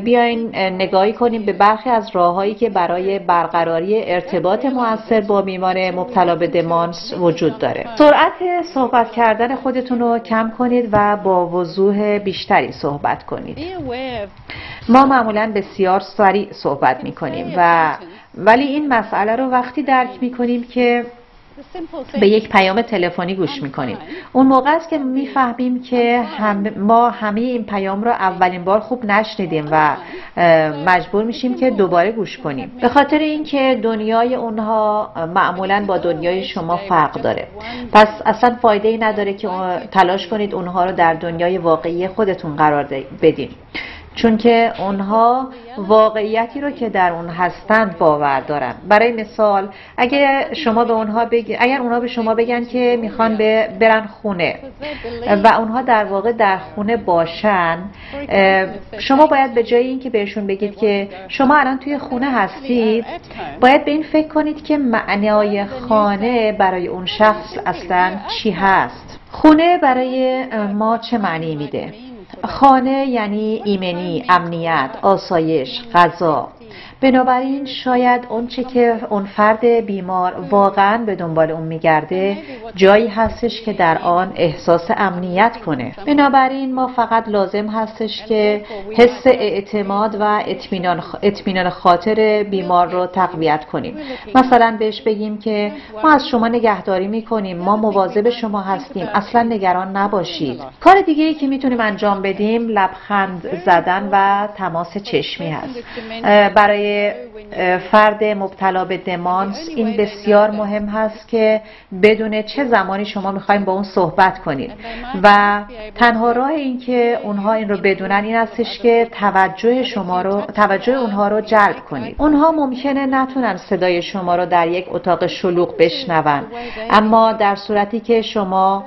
S1: بیاین نگاهی کنیم به برخی از راههایی که برای برقراری ارتباط مؤثر با بیمار مبتلا به دمانس وجود داره. سرعت صحبت کردن خودتون رو کم کنید و با وضوح بیشتری صحبت کنید. ما معمولاً بسیار سریع صحبت میکنیم و ولی این مسئله رو وقتی درک می‌کنیم که به یک پیام تلفنی گوش میکنیم، اون موقع است که میفهمیم که ما همه این پیام رو اولین بار خوب نشنیدیم و مجبور میشیم که دوباره گوش کنیم، به خاطر اینکه دنیای اونها معمولاً با دنیای شما فرق داره. پس اصلا فایده ای نداره که تلاش کنید اونها رو در دنیای واقعی خودتون قرار بدین، چون که اونها واقعیتی رو که در اون هستند باور دارن. برای مثال اگر اونها به شما بگن که میخوان برن خونه و اونها در واقع در خونه باشن، شما باید به جای اینکه بهشون بگید که شما الان توی خونه هستید، باید به این فکر کنید که معنای خانه برای اون شخص اصلا چی هست. خونه برای ما چه معنی میده؟ خانه یعنی ایمنی، امنیت، آسایش، غذا. بنابراین شاید اونچه که اون فرد بیمار واقعاً به دنبال اون میگرده جایی هستش که در آن احساس امنیت کنه. بنابراین ما فقط لازم هستش که حس اعتماد و اطمینان خاطر بیمار رو تقویت کنیم. مثلا بهش بگیم که ما از شما نگهداری میکنیم، ما مواظب شما هستیم، اصلا نگران نباشید. کار دیگه ای که میتونیم انجام بدیم لبخند زدن و تماس چشمی هست. برای فرد مبتلا به دمانس این بسیار مهم هست که بدون چه زمانی شما میخوایم با اون صحبت کنید و تنها راه این که اونها این رو بدونن این هستش که توجه اونها رو جلب کنید. اونها ممکنه نتونن صدای شما رو در یک اتاق شلوغ بشنون، اما در صورتی که شما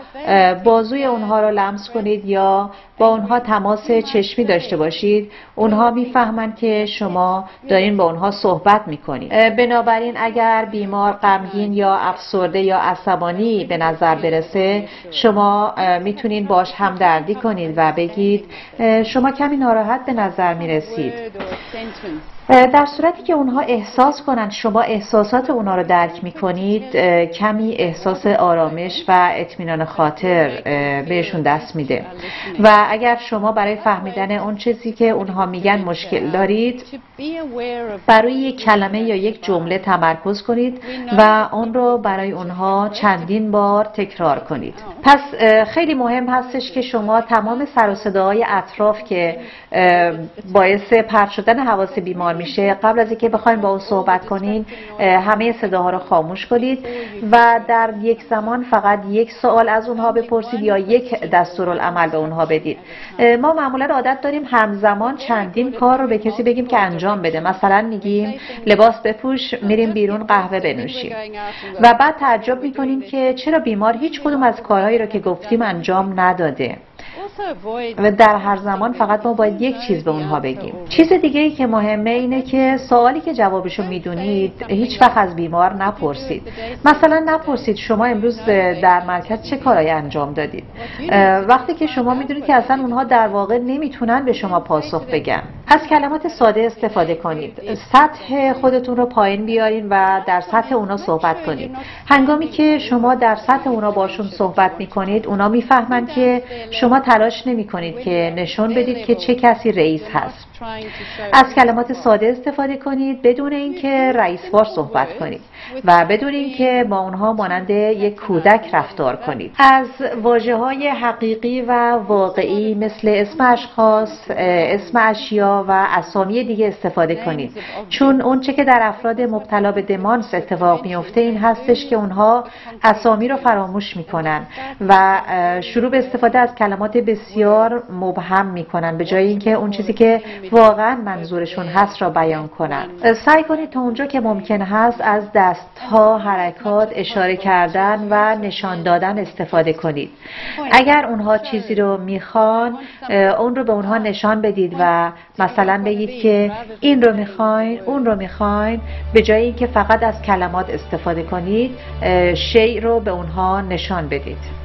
S1: بازوی اونها رو لمس کنید یا با اونها تماس چشمی داشته باشید، اونها میفهمن که شما دارین با اونها صحبت میکنید. بنابراین اگر بیمار غمگین یا افسرده یا عصبانی به نظر برسه، شما میتونین باش همدردی کنید و بگید شما کمی ناراحت به نظر میرسید. در صورتی که اونها احساس کنند شما احساسات اونها رو درک میکنید، کمی احساس آرامش و اطمینان خاطر بهشون دست میده و اگر شما برای فهمیدن اون چیزی که اونها میگن مشکل دارید، برای یک کلمه یا یک جمله تمرکز کنید و اون رو برای اونها چندین بار تکرار کنید. پس خیلی مهم هستش که شما تمام سر و صداهای اطراف که باعث پرت شدن حواس بیمار میشه، قبل از اینکه بخواید با اون صحبت کنین همه صداها رو خاموش کنید و در یک زمان فقط یک سوال از اونها بپرسید یا یک دستورالعمل به اونها بدید. ما معمولا عادت داریم همزمان چندین کار رو به کسی بگیم که انجام بده. مثلا میگیم لباس بپوش، میریم بیرون قهوه بنوشیم و بعد تعجب میکنیم که چرا بیمار هیچ کدوم از کارهایی رو که گفتیم انجام نداده و در هر زمان فقط ما باید یک چیز به اونها بگیم. چیز دیگه ای که مهمه اینه که سوالی که جوابشو میدونید هیچ وقت از بیمار نپرسید. مثلا نپرسید شما امروز در مرکز چه کارایی انجام دادید، وقتی که شما میدونید که اصلا اونها در واقع نمیتونن به شما پاسخ بگن. از کلمات ساده استفاده کنید، سطح خودتون رو پایین بیارین و در سطح اونا صحبت کنید. هنگامی که شما در سطح اونا باشون صحبت میکنید، اونا میفهمن که شما تلاش نمی کنید که نشون بدید که چه کسی رئیس هست. از کلمات ساده استفاده کنید بدون اینکه رئیسوار صحبت کنید و بدون اینکه با اونها مانند یک کودک رفتار کنید. از واژه‌های حقیقی و واقعی مثل اسم اشخاص، اسم اشیا و اسامی دیگه استفاده کنید، چون اونچه که در افراد مبتلا به دمانس اتفاق میفته این هستش که اونها اسامی رو فراموش میکنن و شروع به استفاده از کلمات بسیار مبهم میکنن به جای اینکه اون چیزی که واقعا منظورشون هست را بیان کنن. سعی کنید تا اونجا که ممکن هست از دستها، حرکات، اشاره کردن و نشان دادن استفاده کنید. اگر اونها چیزی رو میخوان، اون رو به اونها نشان بدید و مثلا بگید که این رو میخواین، اون رو میخواین، به جای اینکه فقط از کلمات استفاده کنید، شیء رو به اونها نشان بدید.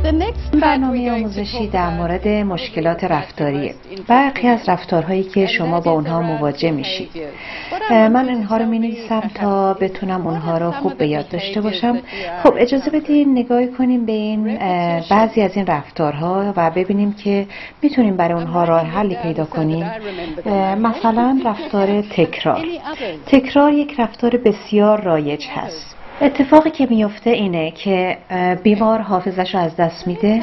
S2: The next
S1: این برنامه آموزشی در مورد مشکلات رفتاریه. برخی از رفتارهایی که شما با اونها مواجه میشید. من اینها رو می‌نویسم تا بتونم اونها رو خوب به یاد داشته باشم. خب اجازه بدین نگاه کنیم به این بعضی از این رفتارها و ببینیم که میتونیم برای اونها راه حلی پیدا کنیم. مثلا رفتار تکرار. تکرار یک رفتار بسیار رایج هست. اتفاقی که میفته اینه که بیمار حافظش رو از دست میده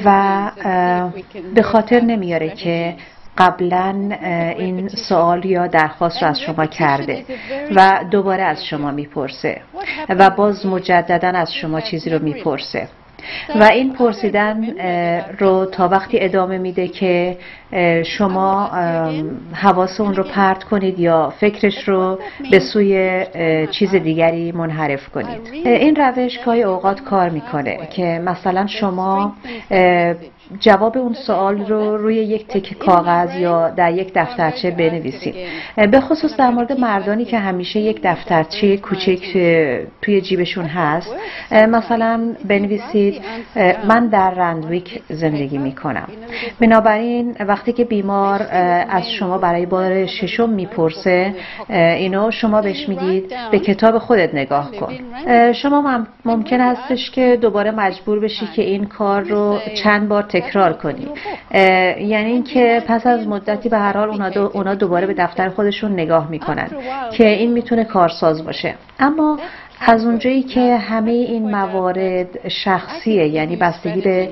S1: و به خاطر نمیاره که قبلا این سوال یا درخواست رو از شما کرده و دوباره از شما میپرسه و باز مجددا از شما چیزی رو میپرسه و این پرسیدن رو تا وقتی ادامه میده که شما حواس اون رو پرت کنید یا فکرش رو به سوی چیز دیگری منحرف کنید. این روش گاهی اوقات کار میکنه که مثلا شما جواب اون سوال رو روی یک تکه کاغذ یا در یک دفترچه بنویسید. به خصوص در مورد مردانی که همیشه یک دفترچه کوچک توی جیبشون هست، مثلا بنویسید من در رندویک زندگی میکنم. بنابراین وقتی که بیمار از شما برای بار ششم میپرسه اینو، شما بهش میگید به کتاب خودت نگاه کن. شما ممکن هستش که دوباره مجبور بشی که این کار رو چند بار تکرار کنی، یعنی اینکه پس از مدتی به هر حال اونا دوباره به دفتر خودشون نگاه میکنن که این میتونه کارساز باشه. اما از اونجایی که همه این موارد شخصیه، یعنی بستگی به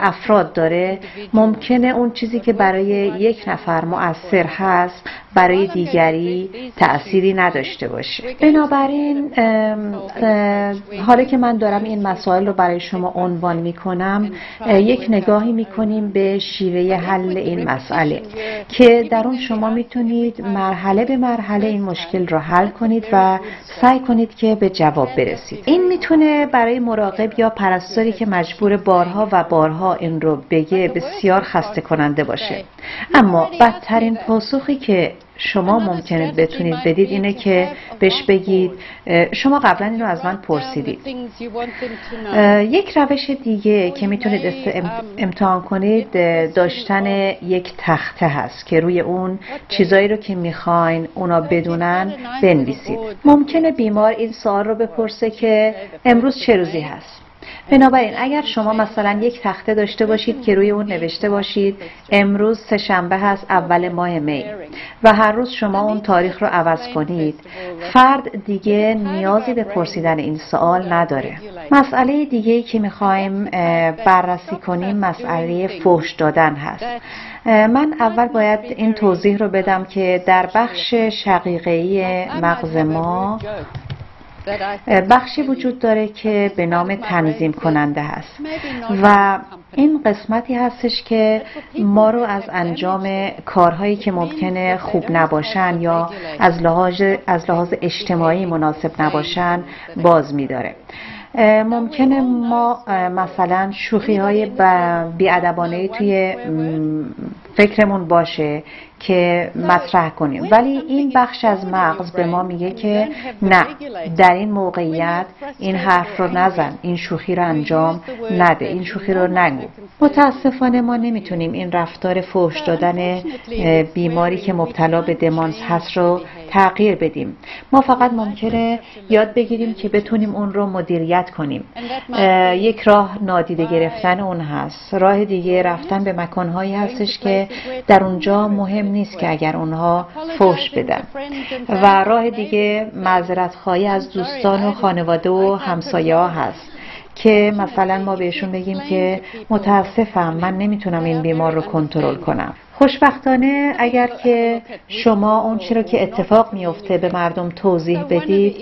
S1: افراد داره، ممکنه اون چیزی که برای یک نفر مؤثر هست برای دیگری تأثیری نداشته باشه. بنابراین حالا که من دارم این مسائل رو برای شما عنوان میکنم، یک نگاهی میکنیم به شیوه حل این مسئله که در اون شما میتونید مرحله به مرحله این مشکل رو حل کنید و سعی کنید که به جواب برسید. این میتونه برای مراقب یا پرستاری که مجبور بارها و بارها این رو بگه بسیار خسته کننده باشه. اما بدترین پاسخی که شما ممکنه بتونید بدید اینه که بهش بگید شما قبلا اینو از من پرسیدید. یک روش دیگه که میتونید امتحان کنید داشتن یک تخته هست که روی اون چیزایی رو که میخواین اونا بدونن بنویسید. ممکنه بیمار این سوال رو بپرسه که امروز چه روزی هست. بنابراین اگر شما مثلا یک تخته داشته باشید که روی اون نوشته باشید امروز سه‌شنبه هست اول ماه می و هر روز شما اون تاریخ رو عوض کنید، فرد دیگه نیازی به پرسیدن این سوال نداره. مسئله دیگه‌ای که می‌خوایم بررسی کنیم مسئله فحش دادن هست. من اول باید این توضیح رو بدم که در بخش شقیقه‌ای مغز ما بخشی وجود داره که به نام تنظیم کننده هست و این قسمتی هستش که ما رو از انجام کارهایی که ممکنه خوب نباشن یا از لحاظ اجتماعی مناسب نباشن باز می‌داره. ممکنه ما مثلا شوخی‌های بی‌ادبانه توی فکرمون باشه که مطرح کنیم، ولی این بخش از مغز به ما میگه که نه، در این موقعیت این حرف رو نزن، این شوخی رو انجام نده، این شوخی رو نگو. متاسفانه ما نمیتونیم این رفتار فحش دادن بیماری که مبتلا به دمانس هست رو تغییر بدیم. ما فقط ممکنه یاد بگیریم که بتونیم اون رو مدیریت کنیم. یک راه نادیده گرفتن اون هست. راه دیگه رفتن به مکانهایی هستش که در اونجا مهم نیست که اگر اونها فحش بدن و راه دیگه معذرت خواهی از دوستان و خانواده و همسایه ها هست که مثلا ما بهشون بگیم که متاسفم من نمیتونم این بیمار رو کنترل کنم. خوشبختانه اگر که شما اون چیزی رو که اتفاق میفته به مردم توضیح بدید،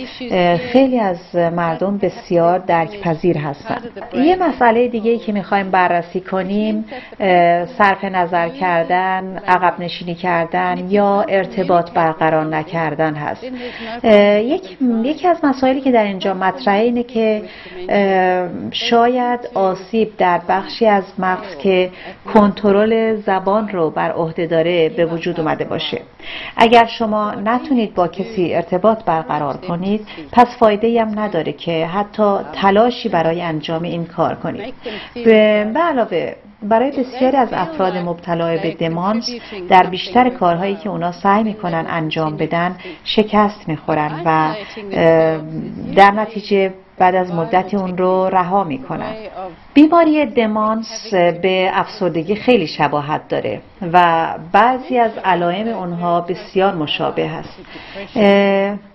S1: خیلی از مردم بسیار درک پذیر هستن. یه مسئله دیگه‌ای که میخوایم بررسی کنیم صرف نظر کردن، عقب نشینی کردن یا ارتباط برقرار نکردن هست. یکی از مسائلی که در اینجا مطرحه اینه که شاید آسیب در بخشی از مغز که کنترل زبان رو بر عهده داره به وجود اومده باشه. اگر شما نتونید با کسی ارتباط برقرار کنید، پس فایده‌ای هم نداره که حتی تلاشی برای انجام این کار کنید. به علاوه برای بسیاری از افراد مبتلا به دمانس در بیشتر کارهایی که اونا سعی میکنن انجام بدن شکست میخورن و در نتیجه بعد از مدتی اون رو رها میکنن. بیماری دمانس به افسردگی خیلی شباهت داره و بعضی از علائم اونها بسیار مشابه است.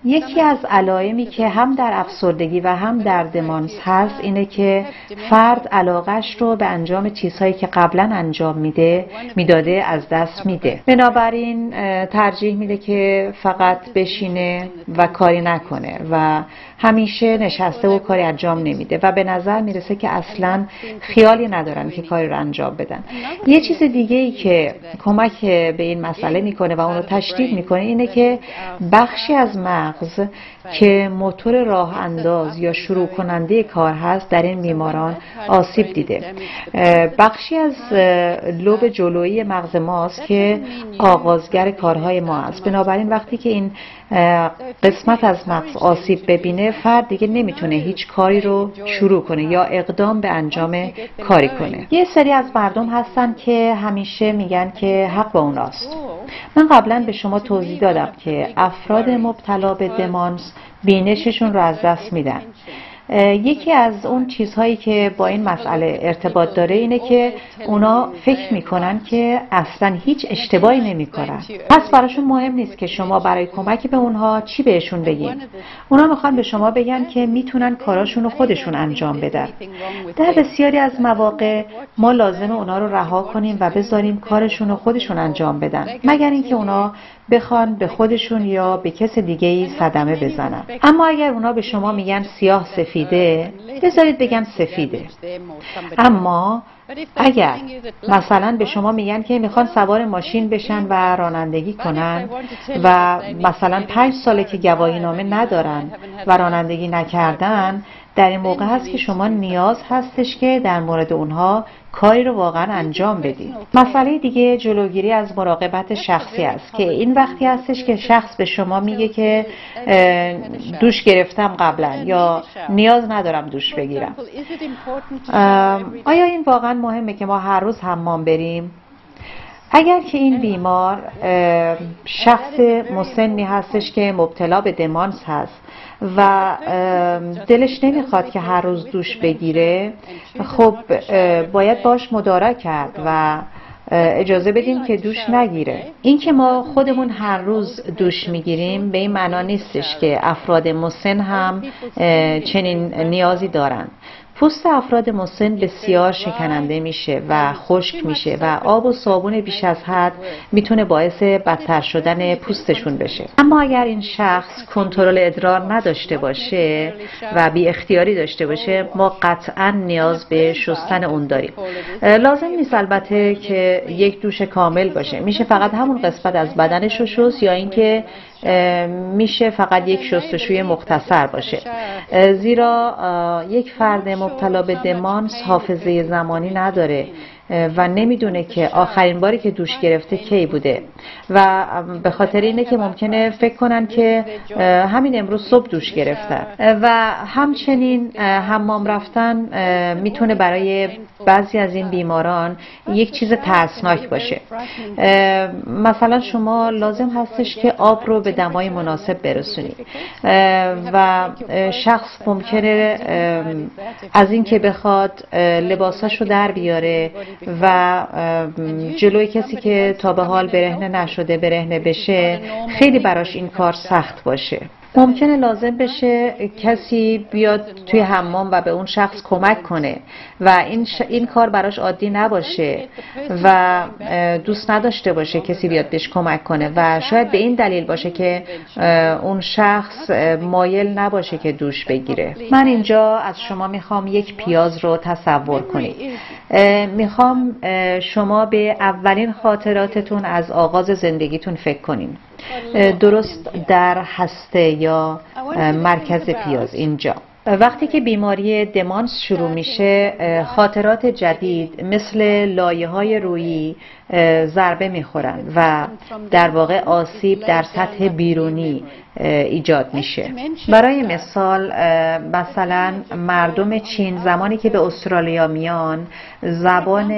S1: یکی از علائمی که هم در افسردگی و هم در دمانس هست اینه که فرد علاقش رو به انجام چیزهایی که قبلا انجام میداده از دست میده. بنابراین ترجیح میده که فقط بشینه و کاری نکنه و همیشه نشسته و کاری انجام نمیده و به نظر میرسه که اصلاً خیالی ندارن که کاری رو انجام بدن. یه چیز دیگه ای که کمک به این مسئله میکنه و اون رو تشدید میکنه اینه که بخشی از مغز که موتور راه انداز یا شروع کننده کار هست در این بیماران آسیب دیده. بخشی از لوب جلویی مغز ماست که آغازگر کارهای ما است. بنابراین وقتی که این قسمت از مغز آسیب ببینه، فرد دیگه نمیتونه هیچ کاری رو شروع کنه یا اقدام به انجام کاری کنه. یه سری از مردم هستن که همیشه میگن که حق با اوناست. من قبلا به شما توضیح دادم که افراد مبتلا به دمانس بینششون رو از دست میدن. یکی از اون چیزهایی که با این مسئله ارتباط داره اینه که اونا فکر میکنن که اصلا هیچ اشتباهی نمیکنن. پس براشون مهم نیست که شما برای کمک به اونها چی بهشون بگین. اونا میخوان به شما بگن که میتونن کاراشون رو خودشون انجام بدن. در بسیاری از مواقع ما لازمه اونا رو رها کنیم و بذاریم کارشون رو خودشون انجام بدن، مگر اینکه اونا بخوان به خودشون یا به کس دیگه‌ای صدمه بزنن. اما اگر اونا به شما میگن سیاه سفیده، بذارید بگن سفیده. اما اگر مثلا به شما میگن که میخوان سوار ماشین بشن و رانندگی کنن و مثلا 5 ساله که گواهی نامه ندارن و رانندگی نکردن، در این موقع هست که شما نیاز هستش که در مورد اونها کاری رو واقعا انجام بدید. مسئله دیگه جلوگیری از مراقبت شخصی است که این وقتی هستش که شخص به شما میگه که دوش گرفتم قبلا یا نیاز ندارم دوش بگیرم. آیا این واقعا مهمه که ما هر روز حمام بریم؟ اگر که این بیمار شخص مسنی هستش که مبتلا به دمانس هست و دلش نمیخواد که هر روز دوش بگیره، خب باید باش مدارا کرد و اجازه بدیم که دوش نگیره. این که ما خودمون هر روز دوش میگیریم به این معنا نیستش که افراد مسن هم چنین نیازی دارن. پوست افراد مسن بسیار شکننده میشه و خشک میشه و آب و صابون بیش از حد میتونه باعث بدتر شدن پوستشون بشه. اما اگر این شخص کنترل ادرار نداشته باشه و بی اختیاری داشته باشه، ما قطعا نیاز به شستن اون داریم. لازم نیست البته که یک دوش کامل باشه. میشه فقط همون قسمت از بدنش رو شست یا اینکه میشه فقط یک شستشوی مختصر باشه، زیرا یک فرد مبتلا به دمانس حافظه زمانی نداره و نمیدونه که آخرین باری که دوش گرفته کی بوده و به خاطر اینه که ممکنه فکر کنن که همین امروز صبح دوش گرفتن. و همچنین حمام رفتن میتونه برای بعضی از این بیماران یک چیز ترسناک باشه. مثلا شما لازم هستش که آب رو به دمای مناسب برسونید و شخص ممکنه از این که بخواد لباساشو در بیاره و جلوی کسی که تا به حال برهنه نشده برهنه بشه، خیلی براش این کار سخت باشه. ممکنه لازم بشه کسی بیاد توی حمام و به اون شخص کمک کنه و این کار براش عادی نباشه و دوست نداشته باشه کسی بیاد بهش کمک کنه و شاید به این دلیل باشه که اون شخص مایل نباشه که دوش بگیره. من اینجا از شما میخوام یک پیاز رو تصور کنید. میخوام شما به اولین خاطراتتون از آغاز زندگیتون فکر کنین، درست در هسته یا مرکز پیاز اینجا. وقتی که بیماری دمانس شروع میشه، خاطرات جدید مثل لایه‌های رویی ضربه میخورن و در واقع آسیب در سطح بیرونی ایجاد میشه. برای مثلا مردم چین زمانی که به استرالیا میان زبان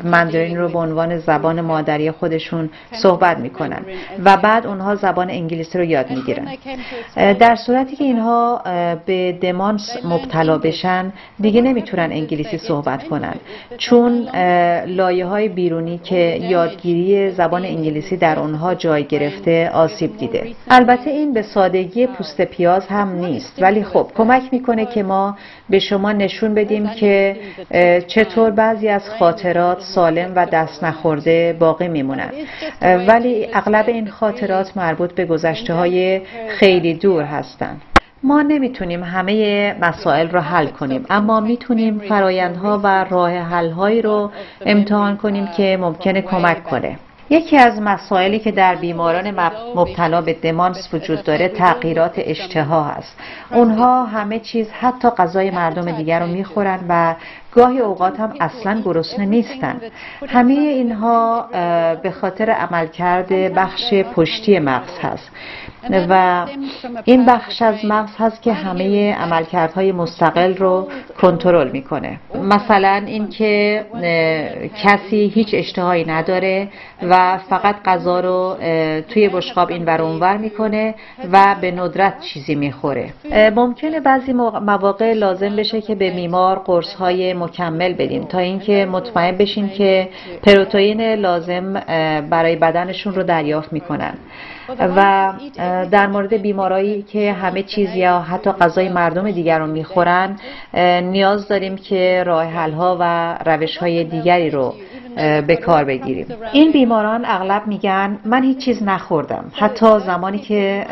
S1: ماندرین رو به عنوان زبان مادری خودشون صحبت میکنن و بعد اونها زبان انگلیسی رو یاد میگیرن. در صورتی که اینها به دمانس مبتلا بشن دیگه نمیتونن انگلیسی صحبت کنن، چون لایه‌های بیرونی که یادگیری زبان انگلیسی در اونها جای گرفته آسیب دیده. البته این به سادگی پوست پیاز هم نیست، ولی خب کمک میکنه که ما به شما نشون بدیم که چطور بعضی از خاطرات سالم و دست نخورده باقی میمونن، ولی اغلب این خاطرات مربوط به گذشته‌های خیلی دور هستند. ما نمیتونیم همه مسائل رو حل کنیم، اما میتونیم فرایندها و راه حل‌هایی رو امتحان کنیم که ممکنه کمک کنه. یکی از مسائلی که در بیماران مبتلا به دمانس وجود داره تغییرات اشتها هست. اونها همه چیز حتی غذای مردم دیگر رو میخورن و گاهی اوقات هم اصلا گرسنه نیستن. همه اینها به خاطر عملکرد بخش پشتی مغز هست و این بخش از مغز هست که همه عملکردهای مستقل رو کنترل میکنه. مثلا اینکه کسی هیچ اشتهایی نداره و فقط غذا رو توی بشقاب این ور اون ور میکنه و به ندرت چیزی میخوره. ممکنه بعضی مواقع لازم بشه که به بیمار قرص‌های مکمل بدیم تا اینکه مطمئن بشیم که پروتئین لازم برای بدنشون رو دریافت میکنن. و در مورد بیمارایی که همه چیز یا حتی غذای مردم دیگر رو میخورن نیاز داریم که راه حل‌ها و روش‌های دیگری رو به کار بگیریم. این بیماران اغلب میگن من هیچ چیز نخوردم، حتی زمانی که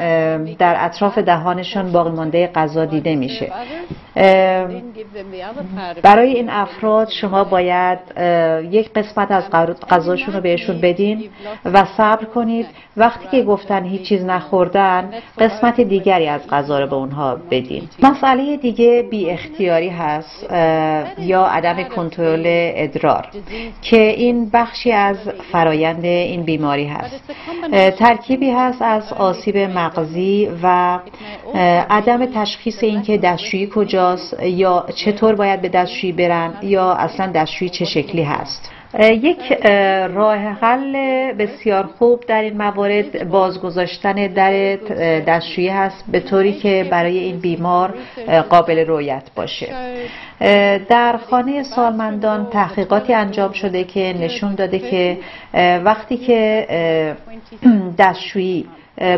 S1: در اطراف دهانشان باقی مانده غذا دیده میشه. برای این افراد شما باید یک قسمت از غذاشون رو بهشون بدین و صبر کنید. وقتی که گفتن هیچ چیز نخوردن قسمت دیگری از غذا رو به اونها بدین. مسئله دیگه بی اختیاری هست یا عدم کنترل ادرار که این بخشی از فرایند این بیماری هست. ترکیبی هست از آسیب مغزی و عدم تشخیص اینکه دستشویی کجاست یا چطور باید به دستشویی برن یا اصلا دستشویی چه شکلی هست. یک راه حل بسیار خوب در این موارد بازگذاشتن در دستشویی هست به طوری که برای این بیمار قابل رؤیت باشه. در خانه سالمندان تحقیقاتی انجام شده که نشون داده که وقتی که دستشویی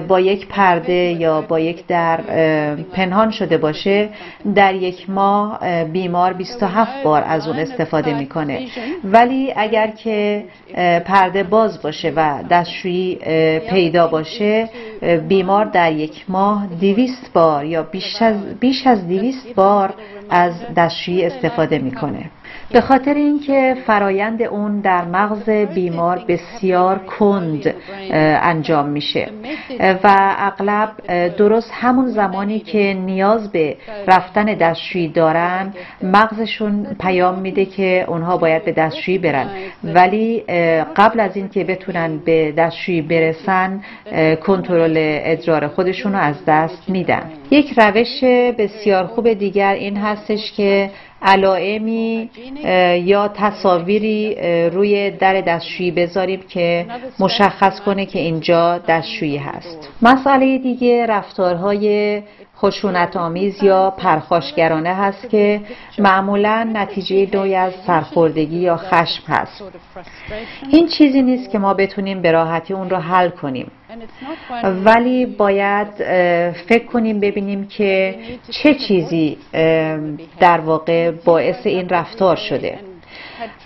S1: با یک پرده یا با یک در پنهان شده باشه، در یک ماه بیمار 27 بار از اون استفاده میکنه. ولی اگر که پرده باز باشه و دستشویی پیدا باشه، بیمار در یک ماه 200 بار یا بیش از 200 بار از دستشویی استفاده میکنه. به خاطر اینکه فرایند اون در مغز بیمار بسیار کند انجام میشه و اغلب درست همون زمانی که نیاز به رفتن دستشویی دارن مغزشون پیام میده که اونها باید به دستشویی برن، ولی قبل از این که بتونن به دستشویی برسن کنترل ادرار خودشون رو از دست میدن. یک روش بسیار خوب دیگر این هستش که علائمی یا تصاویری روی در دستشویی بذاریم که مشخص کنه که اینجا دستشویی هست. مسئله دیگه رفتارهای خشونت‌آمیز یا پرخاشگرانه هست که معمولاً نتیجه نوعی از سرخوردگی یا خشم هست. این چیزی نیست که ما بتونیم به راحتی اون رو حل کنیم، ولی باید فکر کنیم ببینیم که چه چیزی در واقع باعث این رفتار شده.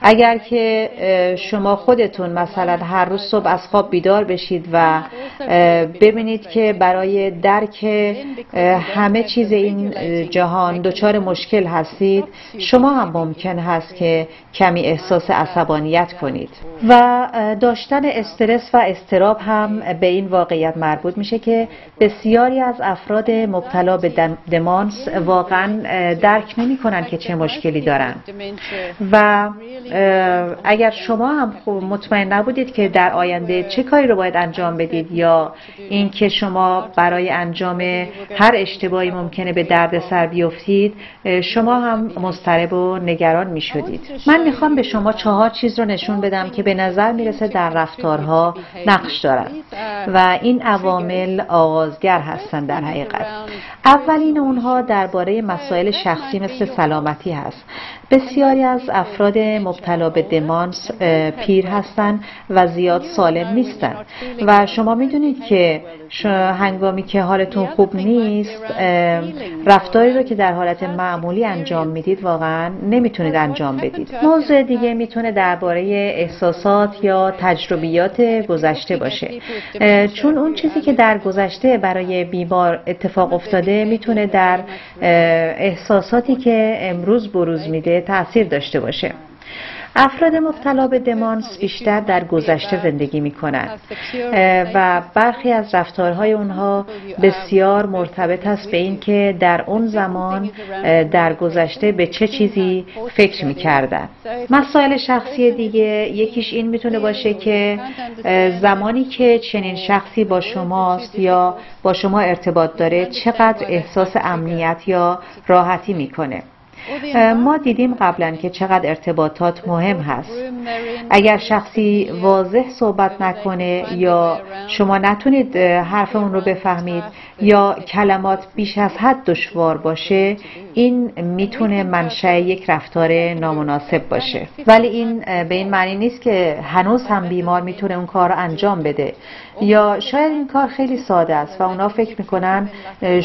S1: اگر که شما خودتون مثلا هر روز صبح از خواب بیدار بشید و ببینید که برای درک همه چیز این جهان دچار مشکل هستید، شما هم ممکن هست که کمی احساس عصبانیت کنید و داشتن استرس و اضطراب هم به این واقعیت مربوط میشه که بسیاری از افراد مبتلا به دمانس واقعا درک نمی کنن که چه مشکلی دارن و اگر شما هم مطمئن نبودید که در آینده چه کاری رو باید انجام بدید یا این که شما برای انجام هر اشتباهی ممکنه به دردسر بیفتید، شما هم مضطرب و نگران می شدید. من میخوام به شما 4 چیز رو نشون بدم که به نظر میرسه در رفتارها نقش دارن و این عوامل آغازگر هستن در حقیقت. اولین اونها درباره مسائل شخصی مثل سلامتی هست. بسیاری از افراد مبتلا به دمانس پیر هستن و زیاد سالم نیستن و شما میدونید که هنگامی که حالتون خوب نیست رفتاری رو که در حالت معمولی انجام میدید واقعا نمیتونید انجام بدید. موضوع دیگه میتونه درباره احساسات یا تجربیات گذشته باشه، چون اون چیزی که در گذشته برای بیمار اتفاق افتاده میتونه در احساساتی که امروز بروز میده تأثیر داشته باشه. افراد مبتلا به دمانس بیشتر در گذشته زندگی می کنند و برخی از رفتارهای اونها بسیار مرتبط است به این که در اون زمان در گذشته به چه چیزی فکر می کردن. مسائل شخصی دیگه یکیش این میتونه باشه که زمانی که چنین شخصی با شماست یا با شما ارتباط داره چقدر احساس امنیت یا راحتی میکنه. ما دیدیم قبلا که چقدر ارتباطات مهم هست. اگر شخصی واضح صحبت نکنه یا شما نتونید حرف اون رو بفهمید یا کلمات بیش از حد دشوار باشه، این میتونه منشأ یک رفتار نامناسب باشه. ولی این به این معنی نیست که هنوز هم بیمار میتونه اون کار رو انجام بده یا شاید این کار خیلی ساده است و اونا فکر میکنن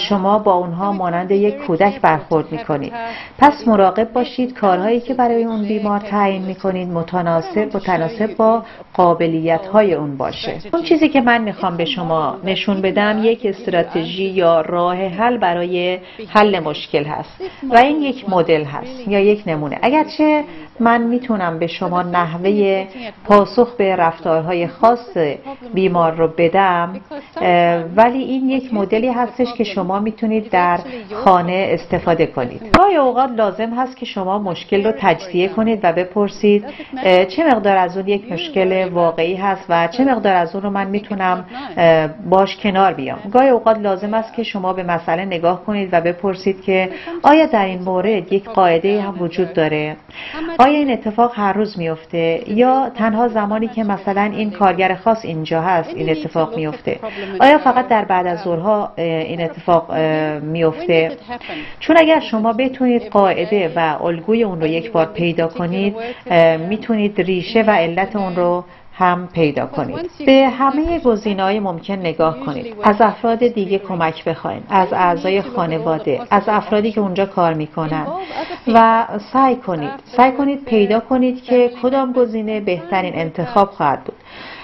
S1: شما با اونها مانند یک کودک برخورد میکنید. پس مراقب باشید کارهایی که برای اون بیمار تعیین میکنید متناسب با قابلیت های اون باشه. اون چیزی که من میخوام به شما نشون بدم یک استراتژی یا راه حل برای حل مشکل هست و این یک مدل هست یا یک نمونه. اگرچه من میتونم به شما نحوه پاسخ به رفتارهای خاص بیمار رو بدم، ولی این یک مدلی هستش که شما میتونید در خانه استفاده کنید. گاهی اوقات لازم هست که شما مشکل رو تجزیه کنید و بپرسید چه مقدار از اون یک مشکل واقعی هست و چه مقدار از اون رو من میتونم باش کنار بیام. گاهی اوقات لازم است که شما به مسئله نگاه کنید و بپرسید که آیا در این مورد یک قاعده هم وجود داره؟ آیا این اتفاق هر روز میفته یا تنها زمانی که مثلا این کارگر خاص اینجا هست این اتفاق میفته؟ آیا فقط در بعد از ظهرها این اتفاق میفته؟ چون اگر شما بتونید قاعده و الگوی اون رو یک بار پیدا کنید، میتونید ریشه و علت اون رو هم پیدا کنید. به همه گزینه‌های ممکن نگاه کنید. از افراد دیگه کمک بخواید، از اعضای خانواده، از افرادی که اونجا کار میکنن و سعی کنید پیدا کنید که کدام گزینه بهترین انتخاب خواهد بود.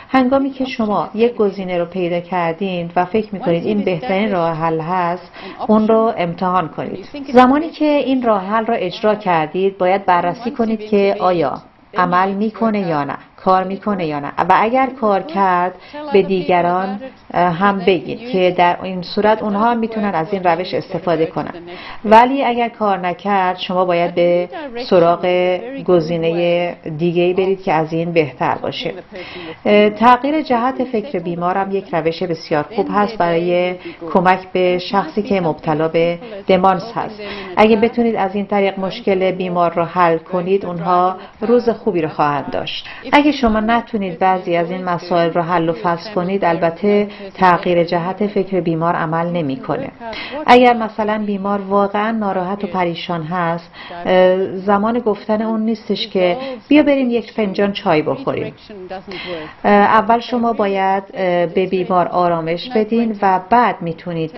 S1: هنگامی که شما یک گزینه رو پیدا کردین و فکر میکنید این بهترین راه حل هست، اون رو امتحان کنید. زمانی که این راه حل رو اجرا کردید، باید بررسی کنید که آیا عمل میکنه یا نه، کار میکنه یا نه و اگر کار کرد به دیگران هم بگید که در این صورت اونها هم میتونن از این روش استفاده کنن. ولی اگر کار نکرد شما باید به سراغ گزینه دیگه‌ای برید که از این بهتر باشه. تغییر جهت فکر بیمارم یک روش بسیار خوب هست برای کمک به شخصی که مبتلا به دمانس هست. اگه بتونید از این طریق مشکل بیمار رو حل کنید، اونها روز خوبی رو خواهند داشت. اگه شما نتونید بعضی از این مسائل رو حل و فصل کنید، البته تغییر جهت فکر بیمار عمل نمیکنه. اگر مثلا بیمار واقعا ناراحت و پریشان هست، زمان گفتن اون نیستش که بیا بریم یک فنجان چای بخوریم. اول شما باید به بیمار آرامش بدین و بعد میتونید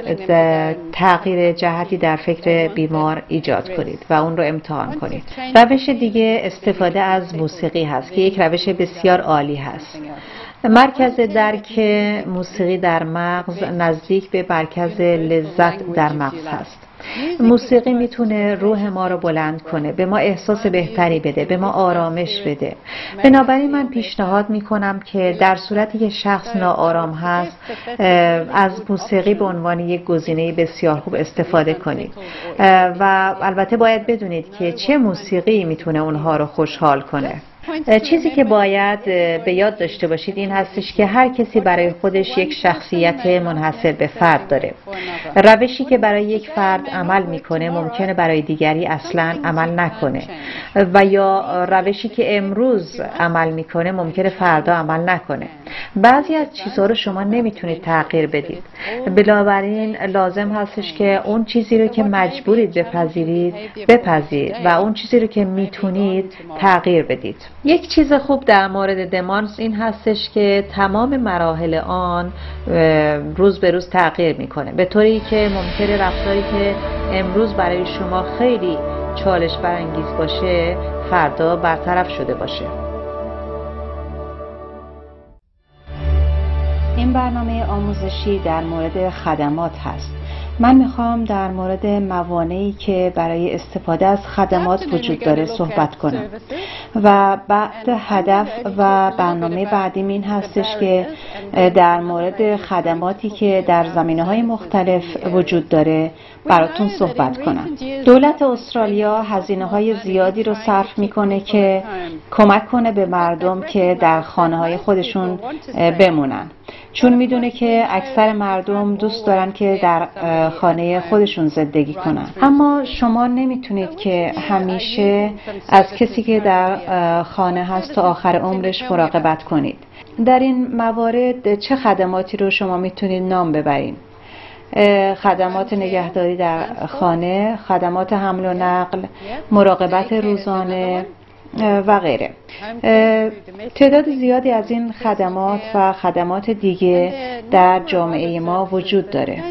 S1: تغییر جهتی در فکر بیمار ایجاد کنید و اون رو امتحان کنید. روش دیگه استفاده از موسیقی هست که یک روش بسیار عالی هست. مرکز درک موسیقی در مغز نزدیک به مرکز لذت در مغز هست. موسیقی میتونه روح ما رو بلند کنه، به ما احساس بهتری بده، به ما آرامش بده. بنابراین من پیشنهاد میکنم که در صورتی که شخص ناآرام هست از موسیقی به عنوان یک گزینه بسیار خوب استفاده کنید و البته باید بدونید که چه موسیقی میتونه اونها رو خوشحال کنه. چیزی که باید به یاد داشته باشید این هستش که هر کسی برای خودش یک شخصیت منحصر به فرد داره. روشی که برای یک فرد عمل میکنه ممکنه برای دیگری اصلا عمل نکنه و یا روشی که امروز عمل میکنه ممکنه فردا عمل نکنه. بعضی از چیزها رو شما نمیتونید تغییر بدید، بنابراین لازم هستش که اون چیزی رو که مجبورید بپذیرید بپذیرید و اون چیزی رو که میتونید تغییر بدید. یک چیز خوب در مورد دمانس این هستش که تمام مراحل آن روز به روز تغییر میکنه، به طوری که ممکنه رفتاری که امروز برای شما خیلی چالش برانگیز باشه فردا برطرف شده باشه. این برنامه آموزشی در مورد خدمات هست. من میخوام در مورد موانعی که برای استفاده از خدمات وجود داره صحبت کنم و بعد هدف و برنامه بعدیم این هستش که در مورد خدماتی که در زمینه‌های مختلف وجود داره براتون صحبت کنم. دولت استرالیا هزینه‌های زیادی رو صرف میکنه که کمک کنه به مردم که در خانه‌های خودشون بمونن، چون میدونه که اکثر مردم دوست دارن که در خانه خودشون زندگی کنن. اما شما نمیتونید که همیشه از کسی که در خانه هست تا آخر عمرش مراقبت کنید. در این موارد چه خدماتی رو شما میتونید نام ببرین؟ خدمات نگهداری در خانه، خدمات حمل و نقل، مراقبت روزانه و غیره. تعداد زیادی از این خدمات و خدمات دیگه در جامعه ما وجود داره.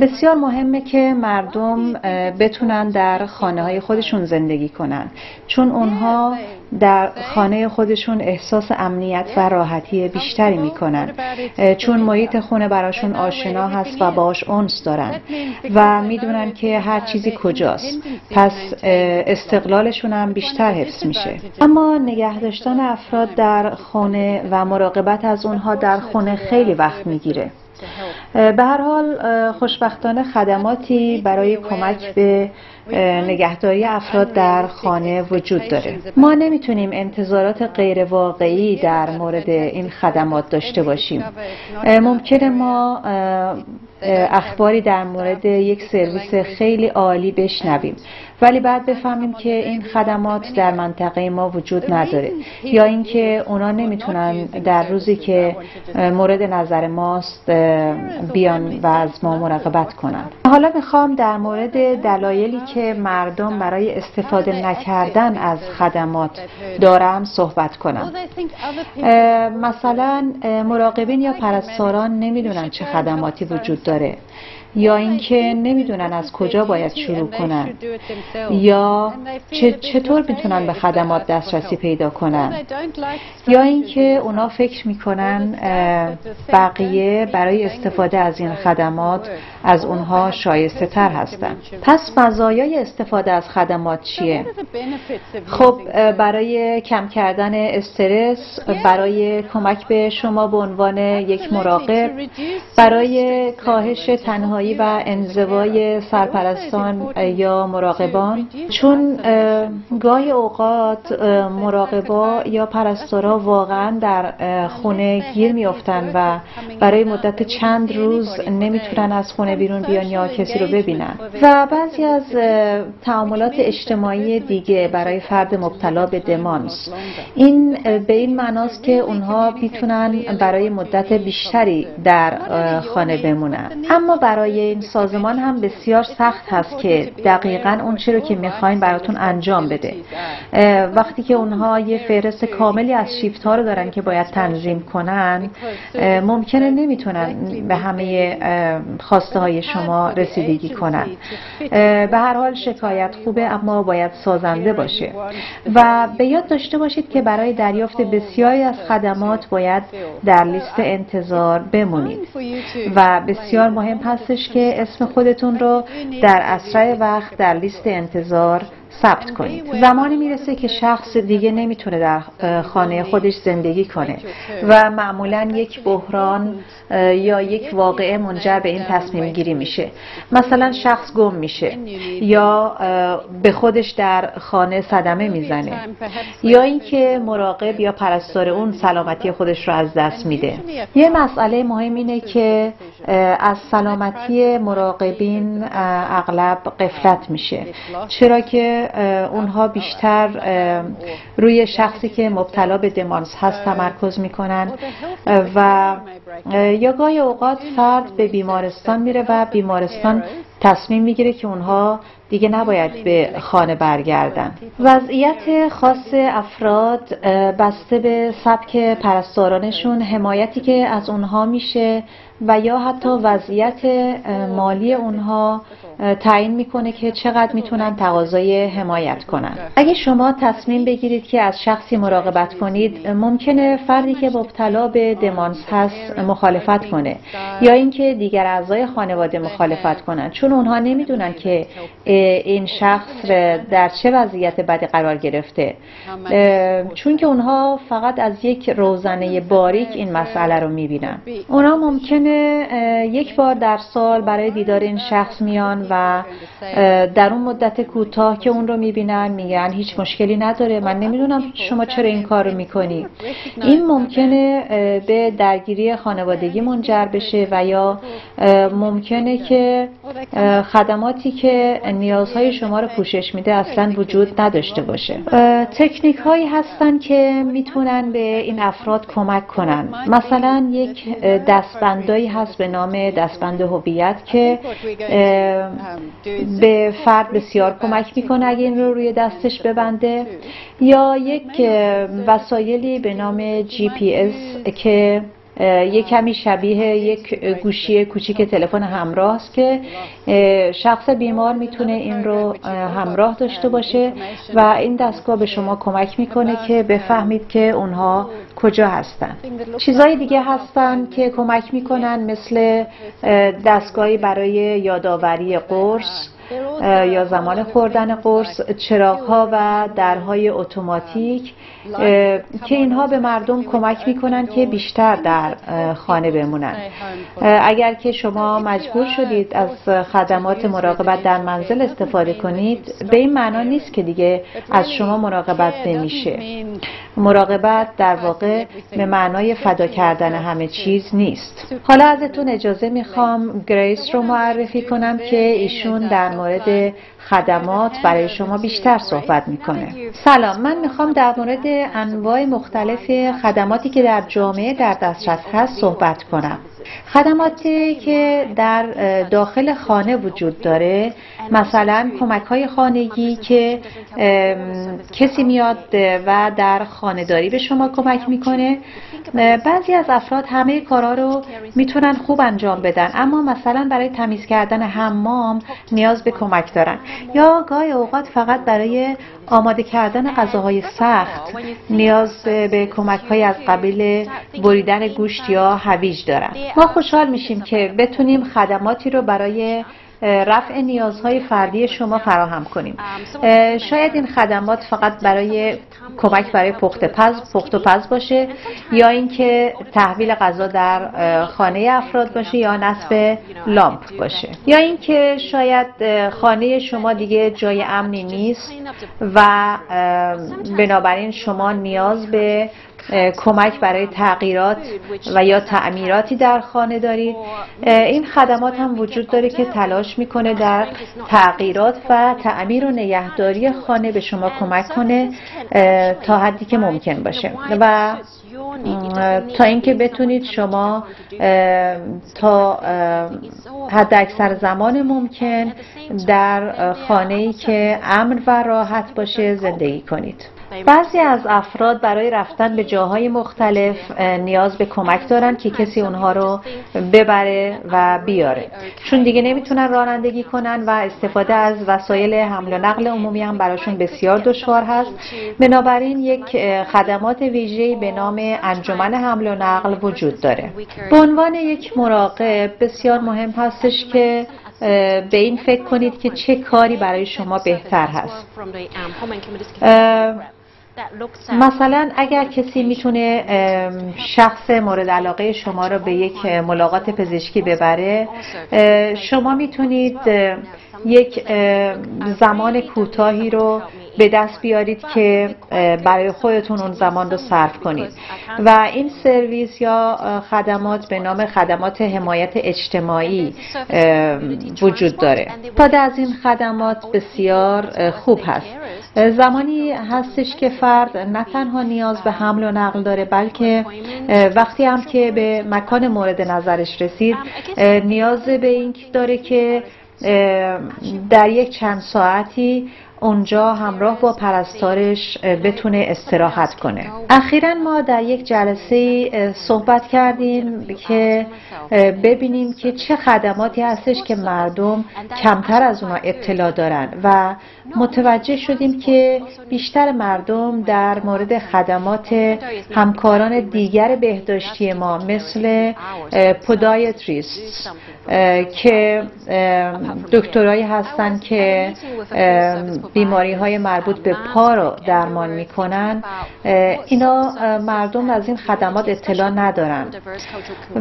S1: بسیار مهمه که مردم بتونن در خانه های خودشون زندگی کنن، چون اونها در خانه خودشون احساس امنیت و راحتی بیشتری میکنن، چون محیط خونه براشون آشنا هست و باش انس دارن و میدونن که هر چیزی کجاست، پس استقلالشون هم بیشتر حفظ میشه. اما نگه داشتن افراد در خانه و مراقبت از اونها در خانه خیلی وقت میگیره. به هر حال خوشبختانه خدماتی برای کمک به نگهداری افراد در خانه وجود داره. ما نمیتونیم انتظارات غیر واقعی در مورد این خدمات داشته باشیم. ممکنه ما اخباری در مورد یک سرویس خیلی عالی بشنویم ولی بعد بفهمیم که این خدمات در منطقه ما وجود نداره یا اینکه اونا نمیتونن در روزی که مورد نظر ماست بیان و از ما مراقبت کنن. حالا میخوام در مورد دلایلی که مردم برای استفاده نکردن از خدمات دارن صحبت کنم. مثلا مراقبین یا پرستاران نمیدونن چه خدماتی وجود داره، یا اینکه نمیدونن از کجا باید شروع کنن، یا چطور میتونن به خدمات دسترسی پیدا کنن، یا اینکه اونا فکر میکنن بقیه برای استفاده از این خدمات از اونها شایسته تر هستن. پس مزایای استفاده از خدمات چیه؟ خب برای کم کردن استرس، برای کمک به شما به عنوان یک مراقب، برای کاهش تنهایی تنهایی و انزوای سرپرستان یا مراقبان، چون گاهی اوقات مراقبا یا پرستارا واقعا در خونه گیر میافتن و برای مدت چند روز نمیتونن از خونه بیرون بیان یا کسی رو ببینن و بعضی از تعاملات اجتماعی دیگه برای فرد مبتلا به دمانس، این به این معناست که اونها میتونن برای مدت بیشتری در خانه بمونن. اما برای این سازمان هم بسیار سخت هست که دقیقاً اون چیزی رو که میخواین براتون انجام بده. وقتی که اونها یه فهرست کاملی از شیفت ها رو دارن که باید تنظیم کنن، ممکنه نمیتونن به همه خواسته های شما رسیدگی کنن. به هر حال شکایت خوبه، اما باید سازنده باشه و به یاد داشته باشید که برای دریافت بسیاری از خدمات باید در لیست انتظار بمونید و بسیار مهم هستش که اسم خودتون رو در اسرع وقت در لیست انتظار ثبت کنید. زمانی میرسه که شخص دیگه نمیتونه در خانه خودش زندگی کنه و معمولا یک بحران یا یک واقعه منجر به این تصمیم گیری میشه. مثلا شخص گم میشه یا به خودش در خانه صدمه میزنه یا اینکه مراقب یا پرستار اون سلامتی خودش رو از دست میده. یه مسئله مهم اینه که از سلامتی مراقبین اغلب غفلت میشه، چرا که اونها بیشتر روی شخصی که مبتلا به دمانس هست تمرکز میکنن و یا گاهی اوقات فرد به بیمارستان میره و بیمارستان تصمیم میگیره که اونها دیگه نباید به خانه برگردن. وضعیت خاص افراد بسته به سبک پرستارانشون، حمایتی که از اونها میشه و یا حتی وضعیت مالی اونها تعیین میکنه که چقدر میتونن تقاضای حمایت کنن. اگه شما تصمیم بگیرید که از شخصی مراقبت کنید، ممکنه فردی که مبتلا به دمانس هست مخالفت کنه یا اینکه دیگر اعضای خانواده مخالفت کنن، چون اونها نمیدونن که این شخص در چه وضعیت بدی قرار گرفته، چون که اونها فقط از یک روزنه باریک این مسئله رو میبینن. اونها ممکنه یک بار در سال برای دیدار این شخص میان و در اون مدت کوتاه که اون رو میبینن میگن هیچ مشکلی نداره، من نمیدونم شما چرا این کار رو میکنی. این ممکنه به درگیری خانوادگی منجر بشه و یا ممکنه که خدماتی که نیازهای شما رو پوشش میده اصلا وجود نداشته باشه. تکنیک هایی هستن که میتونن به این افراد کمک کنن. مثلا یک دستبندایی هست به نام دستبند هویت که به فرد بسیار کمک میکنه اگه این رو روی دستش ببنده، یا یک وسایلی به نام GPS که یک کمی شبیه یک گوشی کوچیک تلفن همراه است که شخص بیمار میتونه این رو همراه داشته باشه و این دستگاه به شما کمک میکنه که بفهمید که اونها کجا هستن. چیزهای دیگه هستن که کمک میکنن، مثل دستگاهی برای یادآوری قرص یا زمان خوردن قرص، چراغ‌ها و درهای اتوماتیک که اینها به مردم کمک میکنن که بیشتر در خانه بمونن. اگر که شما مجبور شدید از خدمات مراقبت در منزل استفاده کنید، به این معنا نیست که دیگه از شما مراقبت نمیشه. مراقبت در واقع به معنای فدا کردن همه چیز نیست. حالا ازتون اجازه میخوام گریس رو معرفی کنم که ایشون در مورد خدمات برای شما بیشتر صحبت میکنه. سلام، من میخوام در مورد انواع مختلف خدماتی که در جامعه در دسترس هست صحبت کنم. خدماتی که در داخل خانه وجود داره، مثلا کمک‌های خانگی که کسی میاد و در خانه‌داری به شما کمک میکنه. بعضی از افراد همه کارا رو میتونن خوب انجام بدن، اما مثلا برای تمیز کردن حمام نیاز به کمک دارن، یا گاهی اوقات فقط برای آماده کردن غذاهای سخت نیاز به کمک‌های از قبیل بریدن گوشت یا هویج دارن. ما خوشحال میشیم که بتونیم خدماتی رو برای رفع نیازهای فردی شما فراهم کنیم. شاید این خدمات فقط برای کمک برای پخت و پز باشه، یا اینکه تحویل غذا در خانه افراد باشه، یا نصب لامپ باشه، یا اینکه شاید خانه شما دیگه جای امنی نیست و بنابراین شما نیاز به کمک برای تغییرات و یا تعمیراتی در خانه دارید. این خدمات هم وجود داره که تلاش میکنه در تغییرات و تعمیر و نگهداری خانه به شما کمک کنه تا حدی که ممکن باشه و تا اینکه بتونید شما تا حد اکثر زمان ممکن در خانه‌ای که امن و راحت باشه زندگی کنید. بعضی از افراد برای رفتن به جاهای مختلف نیاز به کمک دارن که کسی اونها رو ببره و بیاره، چون دیگه نمیتونن رانندگی کنن و استفاده از وسایل حمل و نقل عمومی هم براشون بسیار دشوار هست. بنابراین یک خدمات ویژه‌ای به نام انجمن حمل و نقل وجود داره. به عنوان یک مراقب بسیار مهم هستش که به این فکر کنید که چه کاری برای شما بهتر هست. مثلا اگر کسی میتونه شخص مورد علاقه شما رو به یک ملاقات پزشکی ببره، شما میتونید یک زمان کوتاهی رو به دست بیارید که برای خودتون اون زمان رو صرف کنید و این سرویس یا خدمات به نام خدمات حمایت اجتماعی وجود داره. استفاده از این خدمات بسیار خوب هست. زمانی هستش که فرد نه تنها نیاز به حمل و نقل داره، بلکه وقتی هم که به مکان مورد نظرش رسید نیاز به این داره که در یک چند ساعتی اونجا همراه با پرستارش بتونه استراحت کنه. اخیراً ما در یک جلسه صحبت کردیم که ببینیم که چه خدماتی هستش که مردم کمتر از اونا اطلاع دارن و متوجه شدیم که بیشتر مردم در مورد خدمات همکاران دیگر بهداشتی ما مثل پودیاتریست که دکترایی هستن که بیماری های مربوط به پا رو درمان میکنن، اینا مردم از این خدمات اطلاع ندارن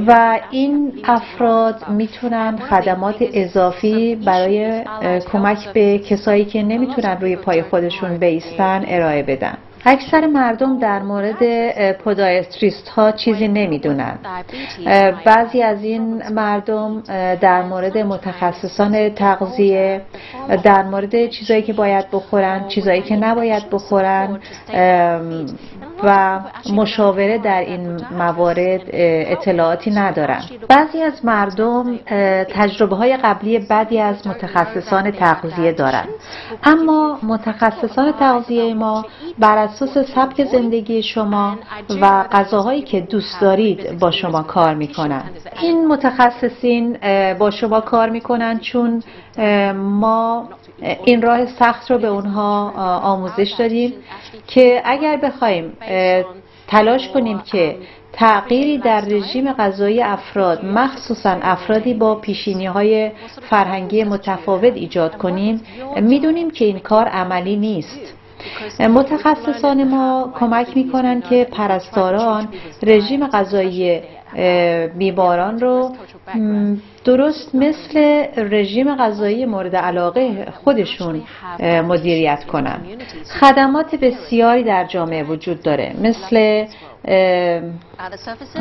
S1: و این افراد میتونن خدمات اضافی برای کمک به کسایی که نمیتونن روی پای خودشون بایستن ارائه بدن. اکثر مردم در مورد پودیاتریست ها چیزی نمیدونن. بعضی از این مردم در مورد متخصصان تغذیه، در مورد چیزایی که باید بخورن، چیزایی که نباید بخورن و مشاوره در این موارد اطلاعاتی ندارن. بعضی از مردم تجربه های قبلی بدی از متخصصان تغذیه دارن، اما متخصصان تغذیه ما بر اساس سبک زندگی شما و غذاهایی که دوست دارید با شما کار میکنن. این متخصصین با شما کار میکنن چون ما این راه سخت رو به اونها آموزش دادیم که اگر بخوایم تلاش کنیم که تغییری در رژیم غذایی افراد، مخصوصا افرادی با پیشینی‌های فرهنگی متفاوت ایجاد کنیم، میدونیم که این کار عملی نیست. متخصصان ما کمک میکنن که پرستاران رژیم غذایی بیماران رو درست مثل رژیم غذایی مورد علاقه خودشون مدیریت کنن. خدمات بسیاری در جامعه وجود داره، مثل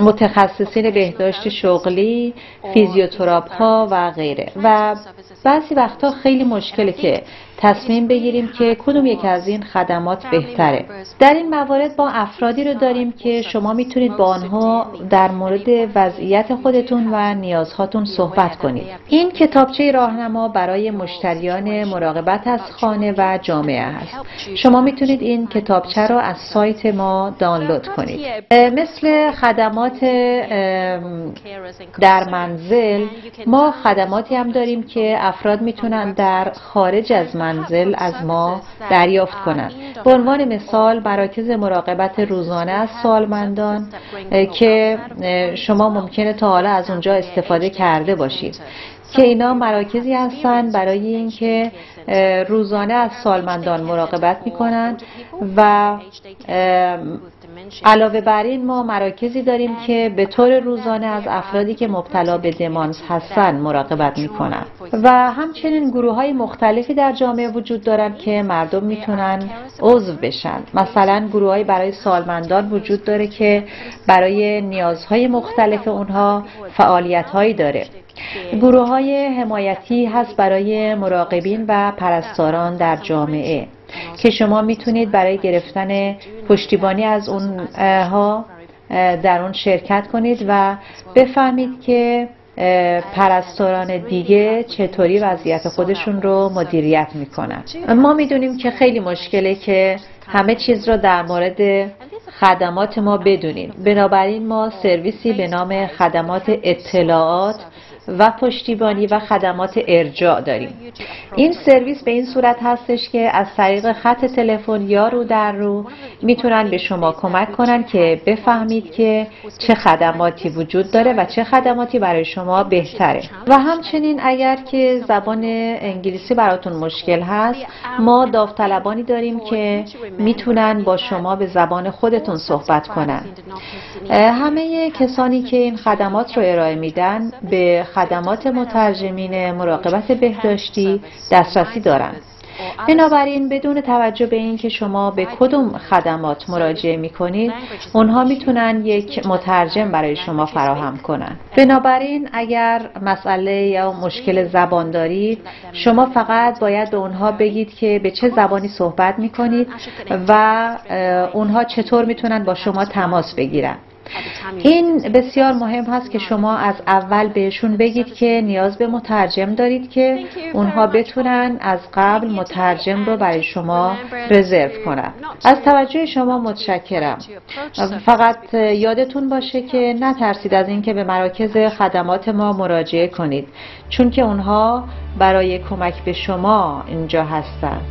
S1: متخصصین بهداشت شغلی، فیزیوتراپ ها و غیره. و بعضی وقتا خیلی مشکله که تصمیم بگیریم که کدوم یک از این خدمات بهتره. در این موارد با افرادی رو داریم که شما میتونید با آنها در مورد وضعیت خودتون و نیازهاتون صحبت کنید. این کتابچه راهنما برای مشتریان مراقبت از خانه و جامعه هست. شما میتونید این کتابچه رو از سایت ما دانلود کنید. مثل خدمات در منزل، ما خدماتی هم داریم که افراد میتونن در خارج از منزل از ما دریافت کنند. به عنوان مثال مراکز مراقبت روزانه از سالمندان که شما ممکنه تا حالا از اونجا استفاده کرده باشید، که اینا مراکزی هستن برای اینکه روزانه از سالمندان مراقبت میکنن و علاوه بر این ما مراکزی داریم که به طور روزانه از افرادی که مبتلا به دمانس هستن مراقبت میکنن و همچنین گروه های مختلفی در جامعه وجود دارن که مردم میتونن عضو بشن. مثلا گروه های برای سالمندان وجود داره که برای نیازهای مختلف اونها فعالیت هایی داره. گروه های حمایتی هست برای مراقبین و پرستاران در جامعه که شما میتونید برای گرفتن پشتیبانی از اونها در اون شرکت کنید و بفهمید که پرستاران دیگه چطوری وضعیت خودشون رو مدیریت میکنن. ما میدونیم که خیلی مشکله که همه چیز رو در مورد خدمات ما بدونیم، بنابراین ما سرویسی به نام خدمات اطلاعات و پشتیبانی و خدمات ارجاع داریم. این سرویس به این صورت هستش که از طریق خط تلفن یا رو در رو میتونن به شما کمک کنن که بفهمید که چه خدماتی وجود داره و چه خدماتی برای شما بهتره. و همچنین اگر که زبان انگلیسی براتون مشکل هست، ما داوطلبانی داریم که میتونن با شما به زبان خودتون صحبت کنن. همه کسانی که این خدمات رو ارائه میدن به خدمات مترجمین مراقبت بهداشتی دسترسی دارند. بنابراین بدون توجه به این که شما به کدوم خدمات مراجعه میکنید، اونها میتونن یک مترجم برای شما فراهم کنن. بنابراین اگر مسئله یا مشکل زبان دارید، شما فقط باید به اونها بگید که به چه زبانی صحبت میکنید و اونها چطور میتونن با شما تماس بگیرن. این بسیار مهم هست که شما از اول بهشون بگید که نیاز به مترجم دارید که اونها بتونن از قبل مترجم رو برای شما رزرو کنن. از توجه شما متشکرم. فقط یادتون باشه که نترسید از اینکه به مراکز خدمات ما مراجعه کنید، چون که اونها برای کمک به شما اینجا هستن.